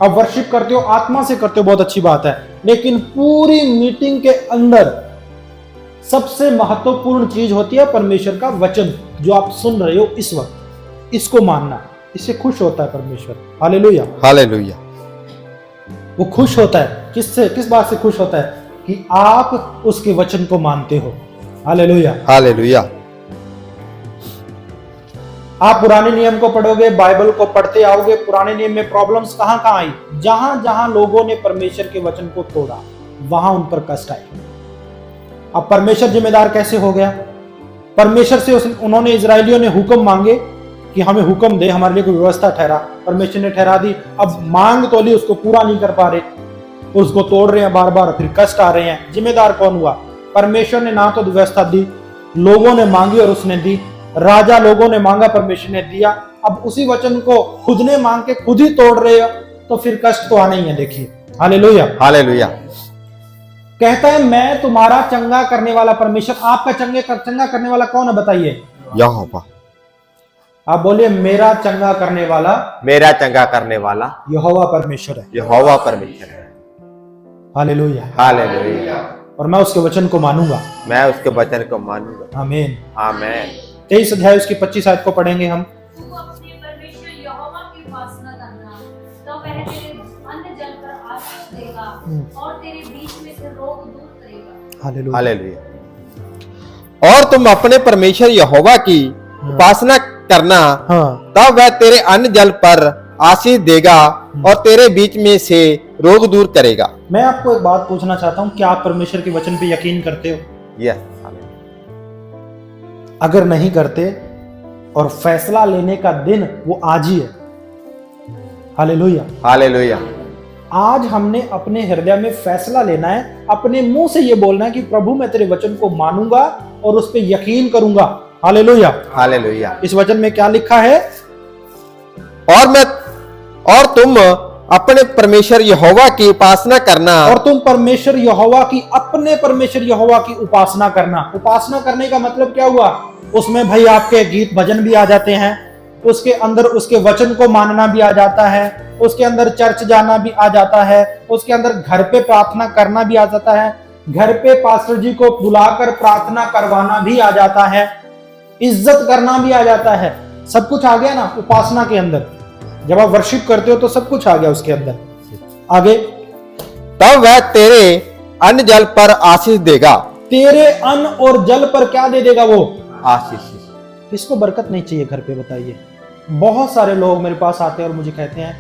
आप वर्शिप करते हो, आत्मा से करते हो, बहुत अच्छी बात है। लेकिन पूरी मीटिंग के अंदर सबसे महत्वपूर्ण चीज होती है परमेश्वर का वचन जो आप सुन रहे हो इस वक्त, इसको मानना। इससे खुश होता है परमेश्वर। हालेलुया। हालेलुया। वो खुश होता है किससे? किस बात से खुश होता है? कि आप उसके वचन को मानते हो। हालेलुया। हालेलुया। आप पुराने नियम को पढ़ोगे, बाइबल को पढ़ते आओगे, पुराने नियम में प्रॉब्लम्स कहां कहां आई? जहां जहां लोगों ने परमेश्वर के वचन को तोड़ा वहां उन पर कष्ट आए। अब परमेश्वर जिम्मेदार कैसे हो गया? परमेश्वर से उन्होंने, इजरायलियों ने हुक्म मांगे कि हमें हुक्म दे, हमारे लिए कोई व्यवस्था ठहरा। परमेश्वर ने ठहरा दी। अब मांग तो ली, उसको पूरा नहीं कर पा रहे, उसको तोड़ रहे हैं बार बार, फिर कष्ट आ रहे हैं। जिम्मेदार कौन हुआ? परमेश्वर ने ना तो व्यवस्था दी, लोगों ने मांगी और उसने दी। राजा लोगों ने मांगा, परमेश्वर ने दिया। अब उसी वचन को खुद ने मांग के खुद ही तोड़ रहे हो, तो फिर कष्ट तो आना ही है। देखिए, हालेलुया। हालेलुया। कहता है मैं तुम्हारा चंगा करने वाला परमेश्वर। आपका चंगा करने वाला कौन है बताइए? यहोवा। आप बोलिए मेरा चंगा करने वाला, मेरा चंगा करने वाला यहोवा परमेश्वर है। यहोवा परमेश्वर है। हालेलुया। हालेलुया। और मैं उसके वचन को मानूंगा। मैं उसके वचन को मानूंगा। आमीन। आमीन। 23 अध्याय उसकी 25 आयत को पढ़ेंगे हम। तू अपने परमेश्वर यहोवा की उपासना करना, तो वह तेरे अन्न जल पर आशीष देगा और तेरे बीच में से रोग दूर करेगा। हालेलुया। हालेलुया। और तुम अपने परमेश्वर यहोवा की उपासना करना, तब वह तेरे अन्न जल पर आशीष देगा और तेरे बीच में से रोग दूर करेगा। मैं आपको एक बात पूछना चाहता हूं, क्या आप परमेश्वर के वचन पे यकीन करते हो? यस। अगर नहीं करते और फैसला लेने का दिन वो आज ही है। हालेलुया। हालेलुया। आज हमने अपने हृदय में फैसला लेना है, अपने मुंह से ये बोलना है कि प्रभु मैं तेरे वचन को मानूंगा और उस पर यकीन करूंगा। हालेलुया। हालेलुया। इस वचन में क्या लिखा है? और तुम अपने परमेश्वर यहोवा की उपासना करना, और तुम परमेश्वर यहोवा की, अपने परमेश्वर यहोवा की उपासना करना। उपासना करने का मतलब क्या हुआ? उसमें भाई आपके गीत भजन भी आ जाते हैं, उसके अंदर उसके वचन को मानना भी आ जाता है, उसके अंदर चर्च जाना भी आ जाता है, उसके अंदर घर पे प्रार्थना करना भी आ जाता है, घर पे पास्टर जी को बुलाकर प्रार्थना करवाना भी आ जाता है, इज्जत करना भी आ जाता है। सब कुछ आ गया ना उपासना के अंदर। जब आप वर्शिप करते हो तो सब कुछ आ गया उसके अंदर। आगे, तब वह तेरे अन्न जल पर आशीष देगा। तेरे अन्न और जल पर क्या दे देगा वो? आशीष। किसको बरकत नहीं चाहिए घर पे बताइए? बहुत सारे लोग मेरे पास आते हैं और मुझे कहते हैं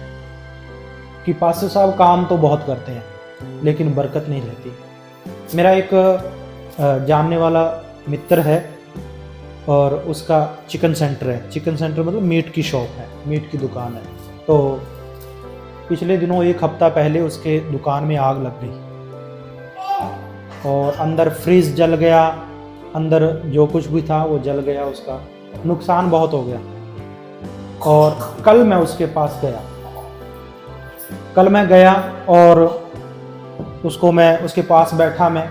कि पास्टर साहब काम तो बहुत करते हैं लेकिन बरकत नहीं रहती। मेरा एक जानने वाला मित्र है और उसका चिकन सेंटर है। चिकन सेंटर मतलब मीट की शॉप है, मीट की दुकान है। तो पिछले दिनों, एक हफ्ता पहले उसके दुकान में आग लग गई और अंदर फ्रीज जल गया, अंदर जो कुछ भी था वो जल गया, उसका नुकसान बहुत हो गया। और कल मैं उसके पास गया, और उसके पास बैठा मैं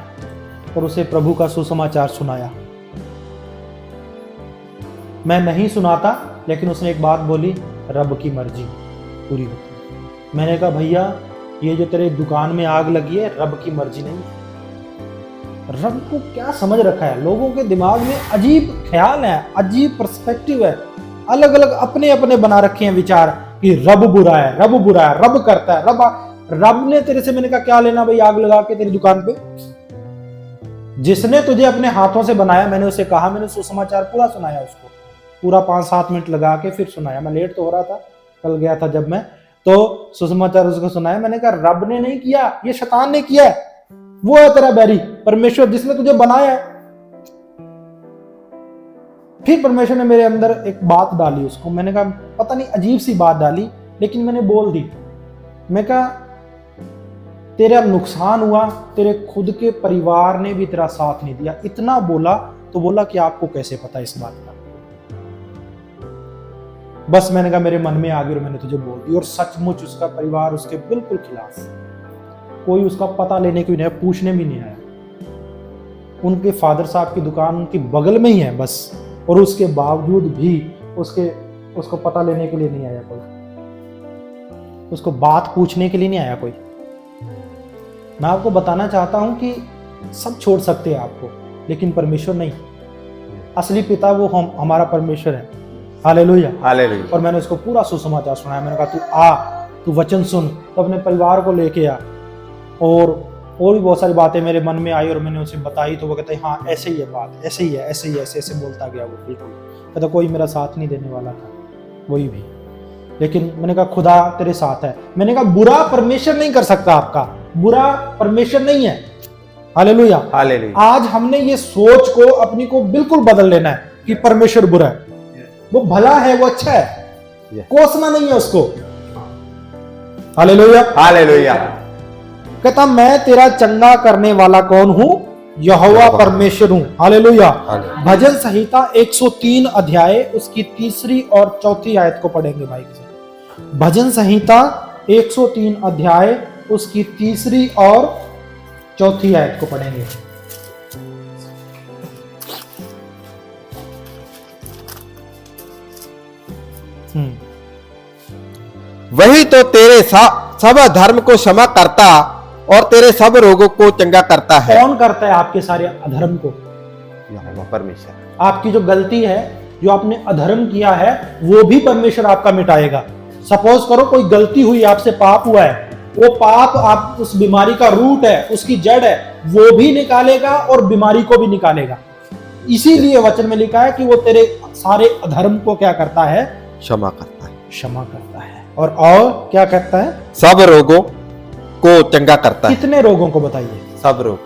और उसे प्रभु का सुसमाचार सुनाया। मैं नहीं सुनाता, लेकिन उसने एक बात बोली, रब की मर्जी पूरी होती। मैंने कहा भैया ये जो तेरे दुकान में आग लगी है रब की मर्जी नहीं है। रब को क्या समझ रखा है, लोगों के दिमाग में अजीब ख्याल है, अजीब पर्सपेक्टिव है, अलग अलग अपने अपने बना रखे हैं विचार कि रब बुरा है, रब बुरा है, रब करता है, रब ने तेरे से, मैंने कहा क्या लेना भाई आग लगा के तेरी दुकान पे। जिसने तुझे अपने हाथों से बनाया, मैंने उसे कहा, मैंने सुसमाचार पूरा सुनाया उसको, पूरा 5-7 मिनट लगा के फिर सुनाया। मैं लेट तो हो रहा था, कल गया था जब मैं, तो सुसमाचार उसको सुनाया। मैंने कहा रब ने नहीं किया, ये शैतान ने किया है, वो है तेरा बैरी, परमेश्वर जिसने तुझे बनाया है। फिर परमेश्वर ने मेरे अंदर एक बात डाली उसको, मैंने कहा पता नहीं अजीब सी बात डाली, लेकिन मैंने बोल दी। मैं कहा तेरा नुकसान हुआ, तेरे खुद के परिवार ने भी तेरा साथ नहीं दिया। इतना बोला तो बोला कि आपको कैसे पता इस बात का। बस मैंने कहा मेरे मन में आ गई और मैंने तुझे बोल दी। और सचमुच उसका परिवार उसके बिल्कुल खिलाफ, कोई उसका पता लेने को नहीं, पूछने भी नहीं आया। उनके फादर साहब की दुकान उनकी बगल में ही है बस, और उसके बावजूद भी उसको पता लेने के लिए नहीं आया कोई, उसको बात पूछने के लिए नहीं आया कोई। मैं आपको बताना चाहता हूं कि सब छोड़ सकते हैं आपको, लेकिन परमेश्वर नहीं। असली पिता वो हमारा परमेश्वर है। Hallelujah, hallelujah. और मैंने उसको पूरा सुसमाचार सुनाया। मैंने कहा तू वचन सुन, तो अपने परिवार को लेके आ। और भी बहुत सारी बातें मेरे मन में आई और मैंने उसे बताई, तो वो कहता है हाँ ऐसे ही है बात, ऐसे ही है, ऐसे ही, ऐसे ऐसे बोलता गया वो। बिल्कुल कहता कोई मेरा साथ नहीं देने वाला था, वही भी। लेकिन मैंने कहा खुदा तेरे साथ है। मैंने कहा बुरा परमेश्वर नहीं कर सकता, आपका बुरा परमेश्वर नहीं है। Hallelujah, hallelujah. आज हमने ये सोच को अपनी को बिल्कुल बदल लेना है कि परमेश्वर बुरा है, वो भला है, वो अच्छा है, कोसना नहीं है उसको। Hallelujah, hallelujah. कहता मैं तेरा चंगा करने वाला कौन हूं? यहोवा परमेश्वर हूं। हालेलुया। भजन संहिता 103 अध्याय उसकी 3 और 4 आयत को पढ़ेंगे भाई के साथ। भजन संहिता 103 अध्याय उसकी 3 और 4 आयत को पढ़ेंगे। वही तो तेरे सब धर्म को क्षमा करता और तेरे सब रोगों को चंगा करता है। कौन करता है आपके सारे अधर्म को? यहोवा परमेश्वर। आपकी जो गलती है, जो आपने अधर्म किया है, वो भी परमेश्वर आपका मिटाएगा। सपोज करो कोई गलती हुई, आपसे पाप हुआ है, वो पाप आप उस बीमारी का रूट है, उसकी जड़ है, वो भी निकालेगा और बीमारी को भी निकालेगा। इसीलिए वचन में लिखा है कि वो तेरे सारे अधर्म को क्या करता है? क्षमा करता है, क्षमा करता है। और क्या करता है? सब रोगों को चंगा करता है। कितने रोगों को बताइए? सब रोग।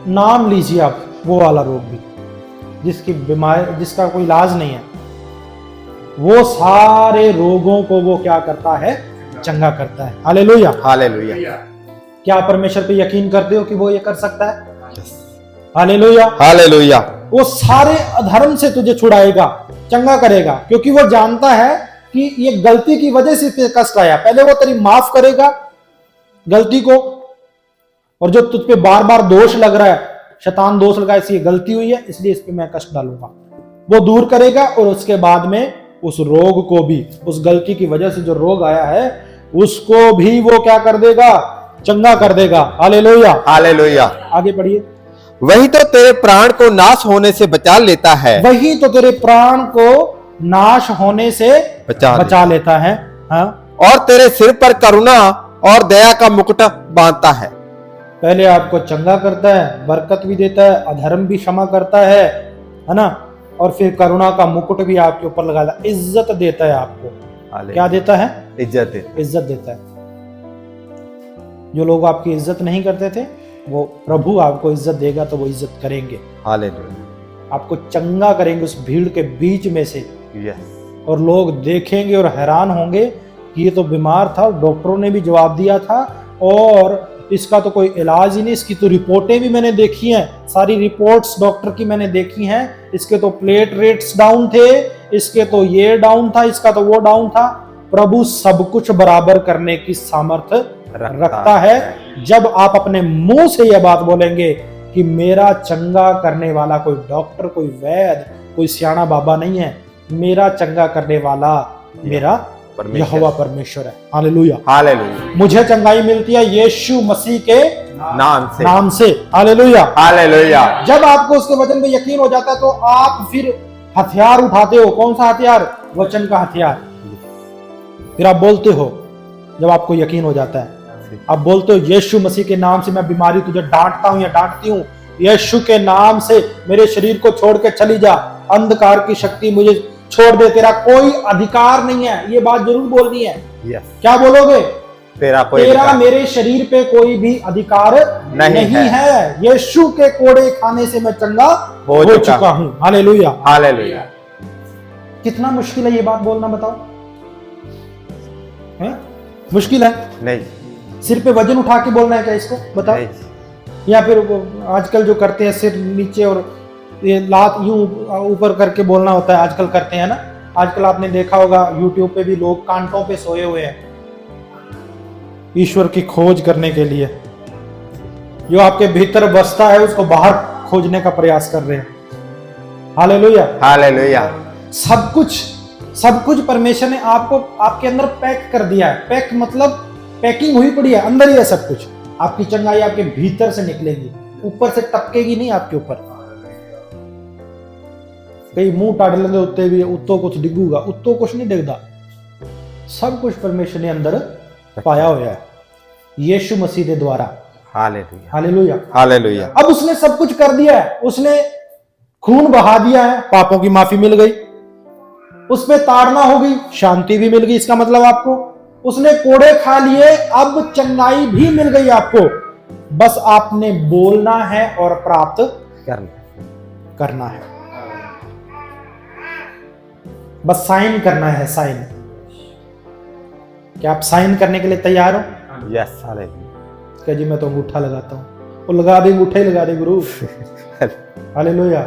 नाम लीजिए आप वो वाला रोग भी जिसकी बीमारी, जिसका कोई इलाज नहीं है, वो सारे रोगों को वो क्या करता है? चंगा करता है। Hallelujah, hallelujah. क्या परमेश्वर पे यकीन करते हो कि वो ये कर सकता है? Hallelujah, hallelujah. वो सारे अधर्म से तुझे छुड़ाएगा, चंगा करेगा, क्योंकि वो जानता है कि ये गलती की वजह से इसे कष्ट आया। पहले वो तेरी माफ करेगा गलती को, और जो तुझ पे बार बार दोष लग रहा है, शैतान दोष लगा इसलिए गलती हुई है, इसलिए इस पे मैं कष्ट डालूंगा, वो दूर करेगा। और उसके बाद में उस रोग को भी, उस गलती की वजह से जो रोग आया है उसको भी वो क्या कर देगा? चंगा कर देगा। Hallelujah, hallelujah. आगे पढ़िए। वही तो तेरे प्राण को नाश होने से बचा लेता है। वही तो तेरे प्राण को नाश होने से बचा लेता है। हाँ? और तेरे सिर पर करुणा और दया का मुकुट बांधता है। पहले आपको चंगा करता है, बरकत भी देता है, अधर्म भी क्षमा करता है ना, और फिर करुणा का मुकुट भी आपके ऊपर लगाता है, इज्जत देता है आपको। क्या देता है? इज्जत देता है। जो लोग आपकी इज्जत नहीं करते थे, वो प्रभु आपको इज्जत देगा तो वो इज्जत करेंगे। हालेलुया। आपको चंगा करेंगे उस भीड़ के बीच में से। यस। और लोग देखेंगे और हैरान होंगे कि ये तो बीमार था, डॉक्टरों ने भी जवाब दिया था, और इसका तो कोई इलाज ही नहीं। इसकी तो रिपोर्टें भी मैंने देखी हैं, सारी रिपोर्ट्स डॉक्टर की मैंने देखी हैं। इसके तो प्लेटलेट्स डाउन थे, इसके तो ये डाउन था, इसका तो वो डाउन था। प्रभु सब कुछ बराबर करने की सामर्थ्य रखता है। जब आप अपने मुंह से यह बात बोलेंगे कि मेरा चंगा करने वाला कोई डॉक्टर, कोई वैद्य, कोई सियाना बाबा नहीं है, मेरा चंगा करने वाला मेरा यहोवा परमेश्वर है। हालेलुया। हालेलुया। मुझे चंगाई मिलती है यीशु मसीह के नाम से। हालेलुया। हालेलुया। जब आपको उसके वचन पे यकीन हो जाता है तो आप फिर हथियार उठाते हो। कौन सा हथियार? वचन का हथियार। फिर आप बोलते हो, जब आपको यकीन हो जाता है, आप बोलते हो यीशु मसीह के नाम से मैं बीमारी तुझे डांटता हूं या डांटती हूं, यीशु के नाम से मेरे शरीर को छोड़ के चली जा, अंधकार की शक्ति मुझे छोड़ दे, तेरा कोई अधिकार नहीं है। ये बात जरूर बोलनी है। क्या बोलोगे? तेरा मेरे शरीर पे कोई भी अधिकार नहीं है। यीशु के कोड़े खाने से मैं चंगा हो चुका हूं। हालेलुया। हालेलुया। कितना मुश्किल है ये बात बोलना, बताओ? है? मुश्किल है? नहीं। सिर पे वजन उठा के बोलना है क्या इसको? बताओ। या फिर आजकल जो करते हैं सिर नीचे और ये लात यूं ऊपर करके बोलना होता है, आजकल करते हैं ना। आजकल आपने देखा होगा यूट्यूब पे भी लोग कांटों पे सोए हुए हैं ईश्वर की खोज करने के लिए। जो आपके भीतर बसता है उसको बाहर खोजने का प्रयास कर रहे हैं। हालेलुया। हालेलुया। सब कुछ परमेश्वर ने आपको आपके अंदर पैक कर दिया है। पैक मतलब पैकिंग हुई पड़ी है, अंदर ही है सब कुछ। आपकी चंगाई आपके भीतर से निकलेगी, ऊपर से टपकेगी नहीं आपके ऊपर। कई मुंह टाड़ लेंगे उत्ते भी, उत्तो कुछ डिगूगा, उत्तो कुछ नहीं डिगदा। सब कुछ परमेश्वर ने अंदर पाया हुआ है यीशु मसीह के द्वारा। हालेलुया। हालेलुया। हालेलुया। अब उसने सब कुछ कर दिया है, उसने खून बहा दिया है, पापों की माफी मिल गई, उसमें ताड़ना हो गई, शांति भी मिल गई। इसका मतलब आपको उसने कोड़े खा लिए, अब चंगाई भी मिल गई आपको। बस आपने बोलना है और प्राप्त करना है। बस साइन करना है। साइन। क्या आप साइन करने के लिए तैयार हो? यस। हालेलुया। क्या जी मैं तो अंगूठा लगाता हूं। वो लगा दे, अंगूठा ही लगा दे गुरु। हालेलुया।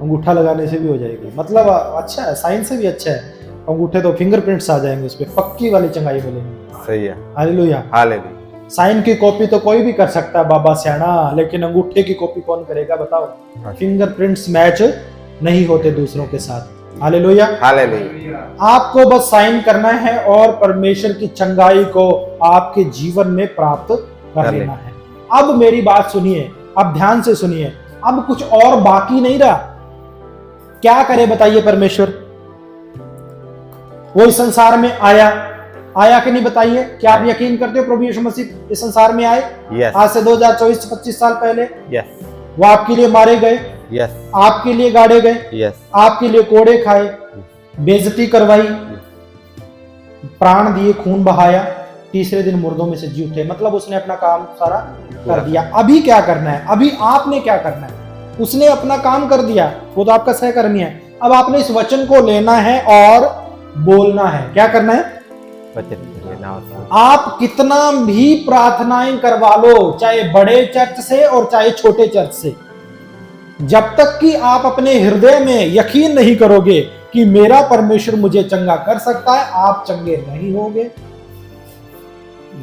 अंगूठा लगाने से भी हो जाएगी, मतलब अच्छा है, साइन से भी अच्छा है। अंगूठे तो फिंगरप्रिंट्स आ जाएंगे उस पे, पक्की वाली चंगाई मिलेगी। सही है। हालेलुया। हालेलुया। साइन की कॉपी तो कोई भी कर सकता है बाबा स्याणा, लेकिन अंगूठे की कॉपी कौन करेगा बताओ? फिंगरप्रिंट्स मैच नहीं होते दूसरों के साथ। हालेलुया। हालेलुया। आपको बस साइन करना है और परमेश्वर की चंगाई को आपके जीवन में प्राप्त कर लेना है। अब मेरी बात सुनिए, अब ध्यान से सुनिए। अब कुछ और बाकी नहीं रहा। क्या करे बताइए परमेश्वर? वो इस संसार में आया कि नहीं बताइए? क्या आप यकीन करते हो प्रभु यीशु मसीह इस संसार में आए? आज से 2024-25 साल पहले। वो आपके लिए मारे गए, आपके लिए गाड़े गए, आपके लिए कोड़े खाए, बेइज्जती करवाई, प्राण दिए, खून बहाया, तीसरे दिन मुर्दों में से जी उठे। मतलब उसने अपना काम सारा कर दिया। अभी क्या करना है? अभी आपने क्या करना है? उसने अपना काम कर दिया, वो तो आपका सहकर्मी है। अब आपने इस वचन को लेना है और बोलना है। क्या करना है? आप कितना भी प्रार्थनाएं करवा लो, चाहे बड़े चर्च से और चाहे छोटे चर्च से, जब तक कि आप अपने हृदय में यकीन नहीं करोगे कि मेरा परमेश्वर मुझे चंगा कर सकता है, आप चंगे नहीं होगे।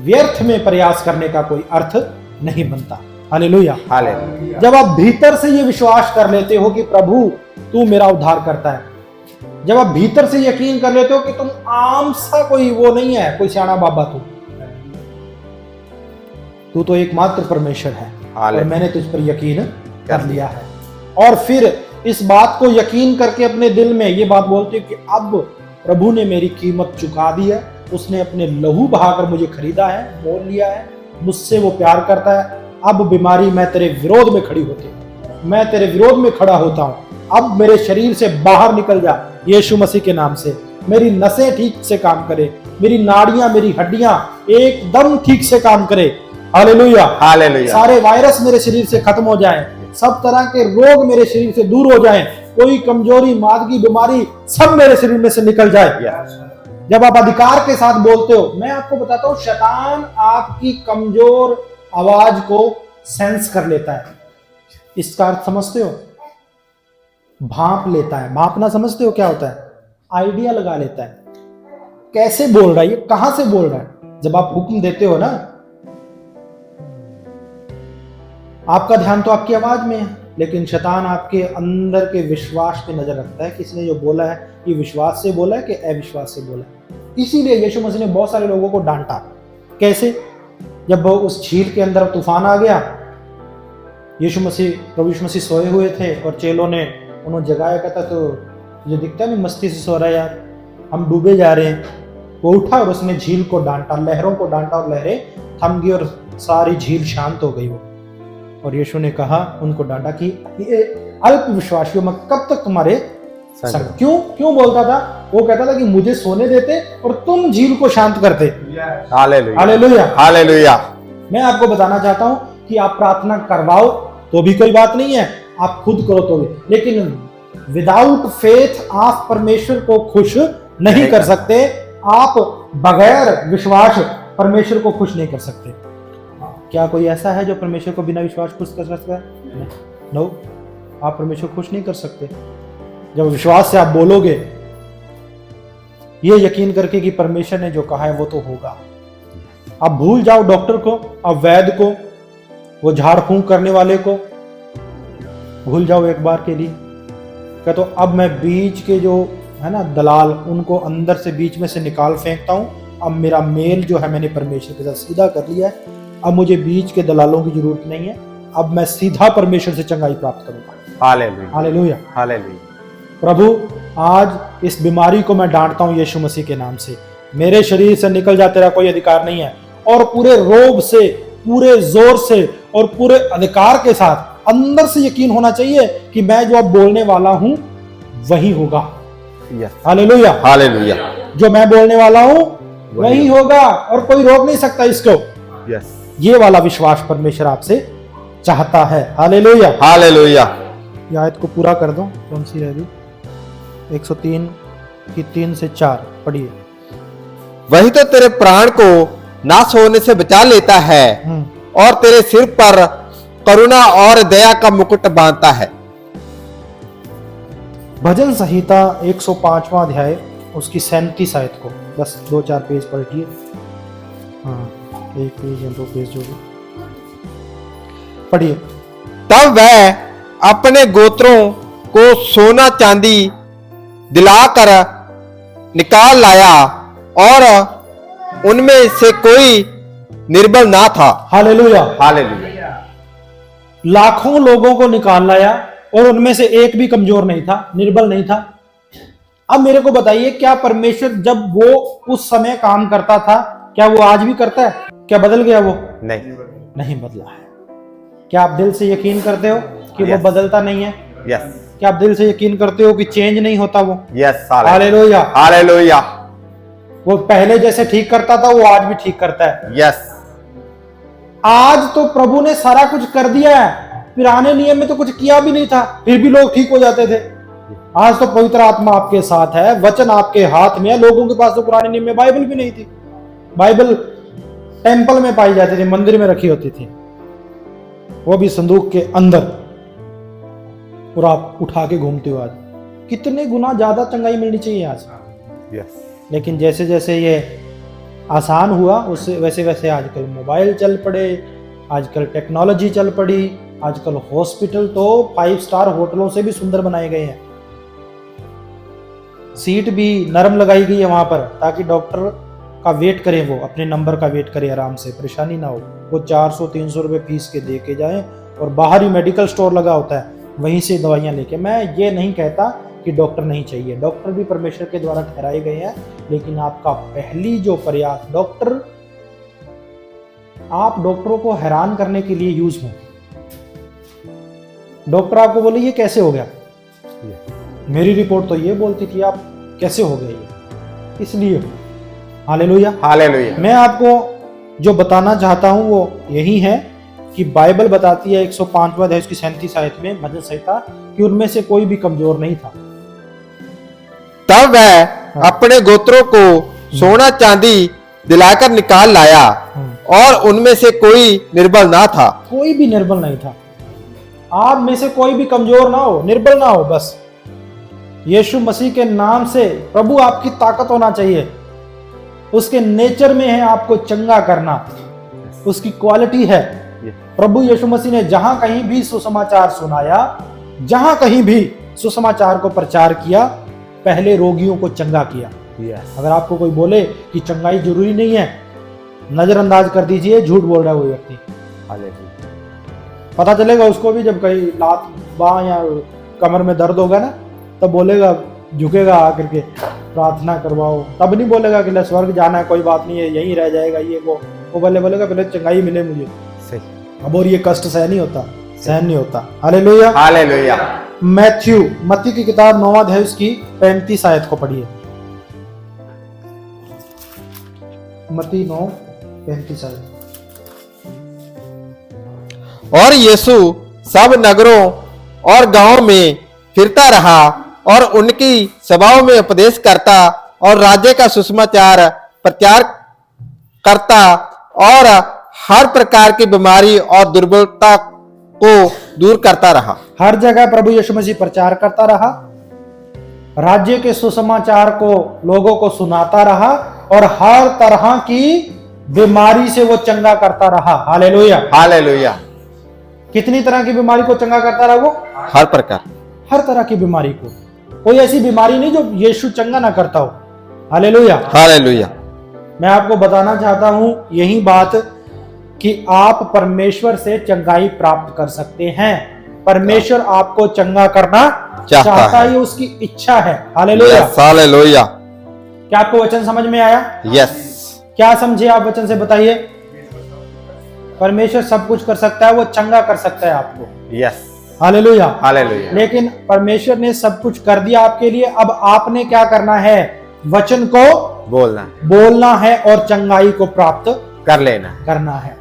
व्यर्थ में प्रयास करने का कोई अर्थ नहीं बनता। हालेलुया। हालेलुया। जब आप भीतर से ये विश्वास कर लेते हो कि प्रभु तू मेरा उद्धार करता है, जब आप भीतर से यकीन कर लेते हो कि तुम आम सा कोई वो नहीं है, कोई सियाना बाबा, तू तो एकमात्र परमेश्वर है और मैंने तुझ पर यकीन कर लिया है। और फिर इस बात को यकीन करके अपने दिल में ये बात बोलते हो कि अब प्रभु ने मेरी कीमत चुका दी है, उसने अपने लहू बहाकर मुझे खरीदा है, मोल लिया है, मुझसे वो प्यार करता है। अब बीमारी मैं तेरे विरोध में खड़ी होती हूँ, मैं तेरे विरोध में खड़ा होता हूँ। अब मेरे शरीर से बाहर निकल जा यीशु मसीह के नाम से। मेरी नसें ठीक से काम करे, मेरी नाड़ियां, मेरी हड्डियां एकदम ठीक से काम करे। हालेलुया। हालेलुया। सारे वायरस मेरे शरीर से खत्म हो जाएं, सब तरह के रोग मेरे शरीर से दूर हो जाएं, कोई कमजोरी, मादगी, बीमारी सब मेरे शरीर में से निकल जाए। जब आप अधिकार के साथ बोलते हो, मैं आपको बताता हूं, शैतान आपकी कमजोर आवाज को सेंस कर लेता है। इसका अर्थ समझते हो? भांप लेता है। भांपना समझते हो क्या होता है? आइडिया लगा लेता है, कैसे बोल रहा है ये, कहां से बोल रहा है। जब आप हुक्म देते हो ना, आपका ध्यान तो आपकी आवाज में है, लेकिन शैतान आपके अंदर के विश्वास पे नजर रखता है कि इसने जो बोला है ये विश्वास से बोला है कि अविश्वास से बोला है। इसीलिए यीशु मसीह ने बहुत सारे लोगों को डांटा। कैसे? जब वो उस झील के अंदर तूफान आ गया, प्रभु यीशु मसीह सोए हुए थे और चेलों ने उन्होंने जगाया, कहता तो ये दिखता नहीं मस्ती से सो रहा है यार, हम डूबे जा रहे हैं। वो उठा और उसने झील को डांटा, लहरों को डांटा और लहरें थम गई और सारी झील शांत हो गई। वो और यीशु ने कहा उनको डांटा कि ये अल्प विश्वासियों में कब तक तुम्हारे संग। क्यों बोलता था? वो कहता था कि मुझे सोने देते और तुम झील को शांत करते। Hallelujah, hallelujah, hallelujah. मैं आपको बताना चाहता हूं कि आप प्रार्थना करवाओ तो भी कोई बात नहीं है, आप खुद करो तो भी, लेकिन विदाउट फेथ आप परमेश्वर को खुश नहीं कर सकते। आप बगैर विश्वास परमेश्वर को खुश नहीं कर सकते। क्या कोई ऐसा है जो परमेश्वर को बिना विश्वास खुश कर सकता है? नो, आप परमेश्वर खुश नहीं कर सकते। जब विश्वास से आप बोलोगे ये यकीन करके कि परमेश्वर ने जो कहा है वो तो होगा। आप भूल जाओ डॉक्टर को, आप वैद्य को, वो झाड़ फूंक करने वाले को भूल जाओ एक बार के लिए। क्या तो अब मैं बीच के जो है ना दलाल, उनको अंदर से बीच में से निकाल फेंकता हूं। अब मेरा मेल जो है मैंने परमेश्वर के साथ सीधा कर लिया है। अब मुझे बीच के दलालों की जरूरत नहीं है। अब मैं सीधा परमेश्वर से चंगाई प्राप्त करूंगा। Hallelujah, hallelujah, hallelujah. प्रभु आज इस बीमारी को मैं डांटता हूं यीशु मसीह के नाम से। मेरे शरीर से निकल जा, तेरा कोई अधिकार नहीं है। और पूरे रोब से, पूरे जोर से और पूरे अधिकार के साथ अंदर से यकीन होना चाहिए कि मैं जो अब बोलने वाला हूं वही होगा। Hallelujah, hallelujah. जो मैं बोलने वाला हूं वही होगा और कोई रोक नहीं सकता इसको। ये वाला विश्वास परमेश्वर आपसे चाहता है। Hallelujah, hallelujah. ये आयत को पूरा कर दो। कौन सी रह गई? 103 की 3 से 4 पढ़िए। वही तो तेरे प्राण को नाश होने से बचा लेता है और तेरे सिर पर करुणा और दया का मुकुट बांधता है। भजन संहिता 105वां अध्याय उसकी 37 आयत को बस 2-4 पेज पलटिए। हाँ, एक पेज या 2 पेज जो भी पढ़िए। तब वह अपने गोत्रों को सोना चांदी दिलाकर निकाल लाया और उनमें से कोई निर्बल ना था। Hallelujah, hallelujah. लाखों लोगों को निकाल लाया और उनमें से एक भी कमजोर नहीं था, निर्बल नहीं था। अब मेरे को बताइए, क्या परमेश्वर जब वो उस समय काम करता था क्या वो आज भी करता है? क्या बदल गया वो? नहीं बदला है। क्या आप दिल से यकीन करते हो कि वो बदलता नहीं है? यस। क्या आप दिल से यकीन करते हो कि चेंज नहीं होता वो? यस। Hallelujah, hallelujah. वो पहले जैसे ठीक करता था वो आज भी ठीक करता है। यस। आज तो प्रभु ने सारा कुछ कर दिया है। पुराने नियम में तो कुछ किया भी नहीं था, फिर भी लोग ठीक हो जाते थे। आज तो पवित्र आत्मा आपके साथ है, वचन आपके हाथ में है। लोगों के पास तो पुराने नियम में बाइबल भी नहीं थी। बाइबल टेंपल में पाई जाती थी, मंदिर में रखी होती थी, वो भी संदूक के अंदर, और आप उठा के घूमते हो। आज कितने गुना ज्यादा चंगाई मिलनी चाहिए आज। लेकिन जैसे जैसे ये आसान हुआ उससे वैसे वैसे आजकल मोबाइल चल पड़े, आजकल टेक्नोलॉजी चल पड़ी, आजकल हॉस्पिटल तो 5 स्टार होटलों से भी सुंदर बनाए गए हैं। सीट भी नरम लगाई गई है वहां पर, ताकि डॉक्टर का वेट करें, वो अपने नंबर का वेट करें, आराम से, परेशानी ना हो। वो 400-300 रुपए फीस के दे के जाए और बाहर ही मेडिकल स्टोर लगा होता है, वहीं से दवाइयां लेके। मैं ये नहीं कहता कि डॉक्टर नहीं चाहिए, डॉक्टर भी परमेश्वर के द्वारा ठहराए गए हैं, लेकिन आपका पहली जो प्रयास, आप डॉक्टरों को हैरान करने के लिए यूज हो। डॉक्टर आपको बोले ये कैसे हो गया, मेरी रिपोर्ट तो ये बोलती थी, आप कैसे हो गए ये, इसलिए। Hallelujah, hallelujah. मैं आपको जो बताना चाहता हूं वो यही है कि बाइबल बताती है 105वां अध्याय उसकी 37 आयत में, भजन संहिता, कि उनमें से कोई भी कमजोर नहीं था। तब वह अपने गोत्रों को सोना चांदी दिलाकर निकाल लाया और उनमें से कोई निर्बल ना था। कोई भी निर्बल नहीं था। आप में से कोई भी कमजोर ना हो, निर्बल ना हो। बस यीशु मसीह के नाम से प्रभु आपकी ताकत होना चाहिए। उसके नेचर में है आपको चंगा करना, उसकी क्वालिटी है प्रभु यीशु मसीह ने जहां कहीं भी सुसमाचार सुनाया, जहां कहीं भी सुसमाचार को प्रचार किया, पहले रोगियों को चंगा किया। अगर आपको कोई बोले कि चंगाई जरूरी नहीं है, नजरअंदाज कर दीजिए, झूठ बोल रहा है वो व्यक्ति। पता चलेगा उसको भी जब कहीं लात बाँ या कमर में दर्द होगा ना, तब बोलेगा, झुकेगा आकर के प्रार्थना करवाओ, तब नहीं बोलेगा कि स्वर्ग जाना है, कोई बात नहीं है, यहीं रह जाएगा ये वो बोलेगा पहले चंगाई मिले मुझे। सही। अब और ये कष्ट सहन नहीं होता। Hallelujah, hallelujah. मत्ती की किताब 9वां अध्याय उसकी 35 आयत को पढ़िए। मत्ती 9:35 आयत। और यीशु सब नगरों और गांवों में फिरता रहा और उनकी सभाओं में उपदेश करता और राज्य का सुसमाचार प्रचार करता और हर प्रकार की बीमारी और दुर्बलता को दूर करता रहा। हर जगह प्रभु यीशु मसीह प्रचार करता रहा, राज्य के सुसमाचार को लोगों को सुनाता रहा और हर तरह की बीमारी से वो चंगा करता रहा। Hallelujah, hallelujah. कितनी तरह की बीमारी को चंगा करता रहा वो? हर तरह की बीमारी को। कोई ऐसी बीमारी नहीं जो यीशु चंगा ना करता हो। Hallelujah, hallelujah. मैं आपको बताना चाहता हूं यही बात कि आप परमेश्वर से चंगाई प्राप्त कर सकते हैं। परमेश्वर आपको चंगा करना चाहता है, उसकी इच्छा है। Hallelujah, hallelujah. क्या आपको वचन समझ में आया? यस। क्या समझे आप वचन से, बताइए। परमेश्वर सब कुछ कर सकता है, वो चंगा कर सकता है आपको। यस। Hallelujah, hallelujah. लेकिन परमेश्वर ने सब कुछ कर दिया आपके लिए, अब आपने क्या करना है? वचन को बोलना है और चंगाई को प्राप्त करना है।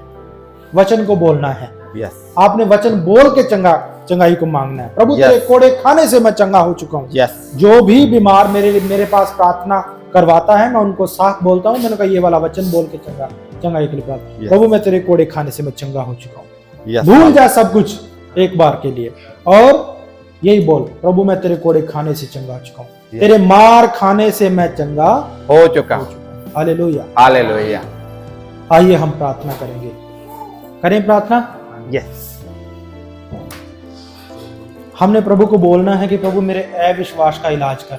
वचन को बोलना है। यस। आपने वचन बोल के चंगाई को मांगना है। प्रभु तेरे कोड़े खाने से मैं चंगा हो चुका हूँ। यस। जो भी बीमार मेरे पास प्रार्थना करवाता है, मैं उनको साफ बोलता हूँ, मैंने कहा ये वाला वचन बोल के चंगाई के लिए प्रार्थना। प्रभु मैं तेरे कोड़े खाने से मैं चंगा हो चुका हूँ। भूल जा सब कुछ एक बार के लिए और यही बोल, प्रभु मैं तेरे कोड़े खाने से चंगा हो चुका हूँ, तेरे मार खाने से मैं चंगा हो चुका। Hallelujah, hallelujah. आइए हम प्रार्थना करेंगे। करें प्रार्थना। यस। हमने प्रभु को बोलना है कि प्रभु मेरे अविश्वास का इलाज कर।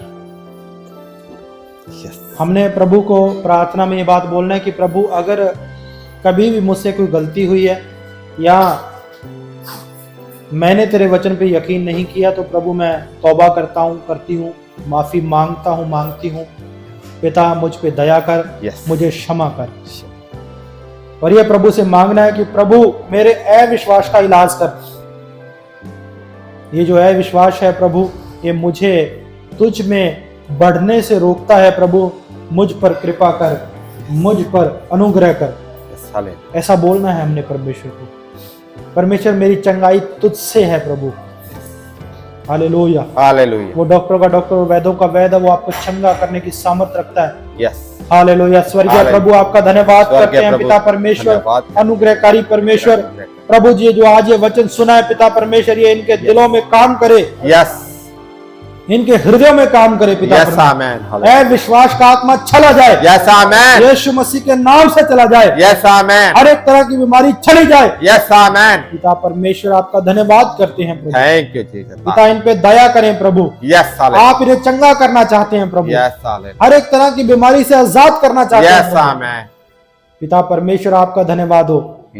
यस। हमने प्रभु को प्रार्थना में ये बात बोलना है कि प्रभु अगर कभी भी मुझसे कोई गलती हुई है या मैंने तेरे वचन पे यकीन नहीं किया, तो प्रभु मैं तौबा करती हूँ, माफी मांगती हूँ। पिता मुझ पे दया कर, मुझे क्षमा कर। और ये प्रभु से मांगना है कि प्रभु मेरे अविश्वास का इलाज कर। ये जो अविश्वास है प्रभु, ये मुझे तुझ में बढ़ने से रोकता है। प्रभु मुझ पर कृपा कर, मुझ पर अनुग्रह कर। ऐसा बोलना है हमने परमेश्वर को। परमेश्वर मेरी चंगाई तुझसे है प्रभु। Hallelujah, hallelujah. वो डॉक्टर का डॉक्टर, वैद्यों का वैद्य, वो आपको चंगा करने की सामर्थ्य रखता है। यस। हालेलुया। स्वर्गीय प्रभु आपका धन्यवाद करते हैं पिता परमेश्वर, अनुग्रहकारी परमेश्वर। प्रभु जी जो आज ये वचन सुना है पिता परमेश्वर, ये इनके दिलों में काम करे। यस। इनके हृदयों में काम करे पिता। यस, आमीन। विश्वास का आत्मा चला जाए। यस, आमीन। यीशु मसीह के नाम से चला जाए। यस, आमीन। हर एक तरह की बीमारी चली जाए। यस, आमीन। पिता परमेश्वर आपका धन्यवाद करते हैं प्रभु। Thank you Jesus. पिता इन पे दया करें प्रभु। यस, आप इन्हें चंगा करना चाहते हैं प्रभु। यस, हर एक तरह की बीमारी से आजाद करना चाहते हैं। यस, आमीन। पिता परमेश्वर आपका धन्यवाद हो।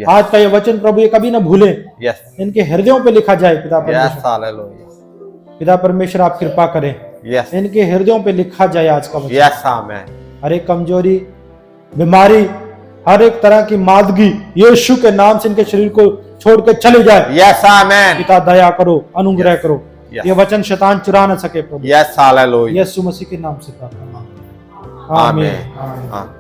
आज का ये वचन प्रभु ये कभी ना भूले। यस। इनके हृदयों पे लिखा जाए पिता परमेश्वर। Yes, hallelujah. पिता परमेश्वर आप कृपा करें। यस। इनके हृदयों पे लिखा जाए आज का वचन। यस, आमीन। हर एक कमजोरी, बीमारी, हर एक तरह की मादगी यीशु के नाम से इनके शरीर को छोड़ के चले जाए। यस, आमीन। पिता दया करो, अनुग्रह करो। ये वचन शैतान चुरा न सके प्रभु। Yes, hallelujah. यीशु मसीह के नाम से प्रार्थना। आमीन।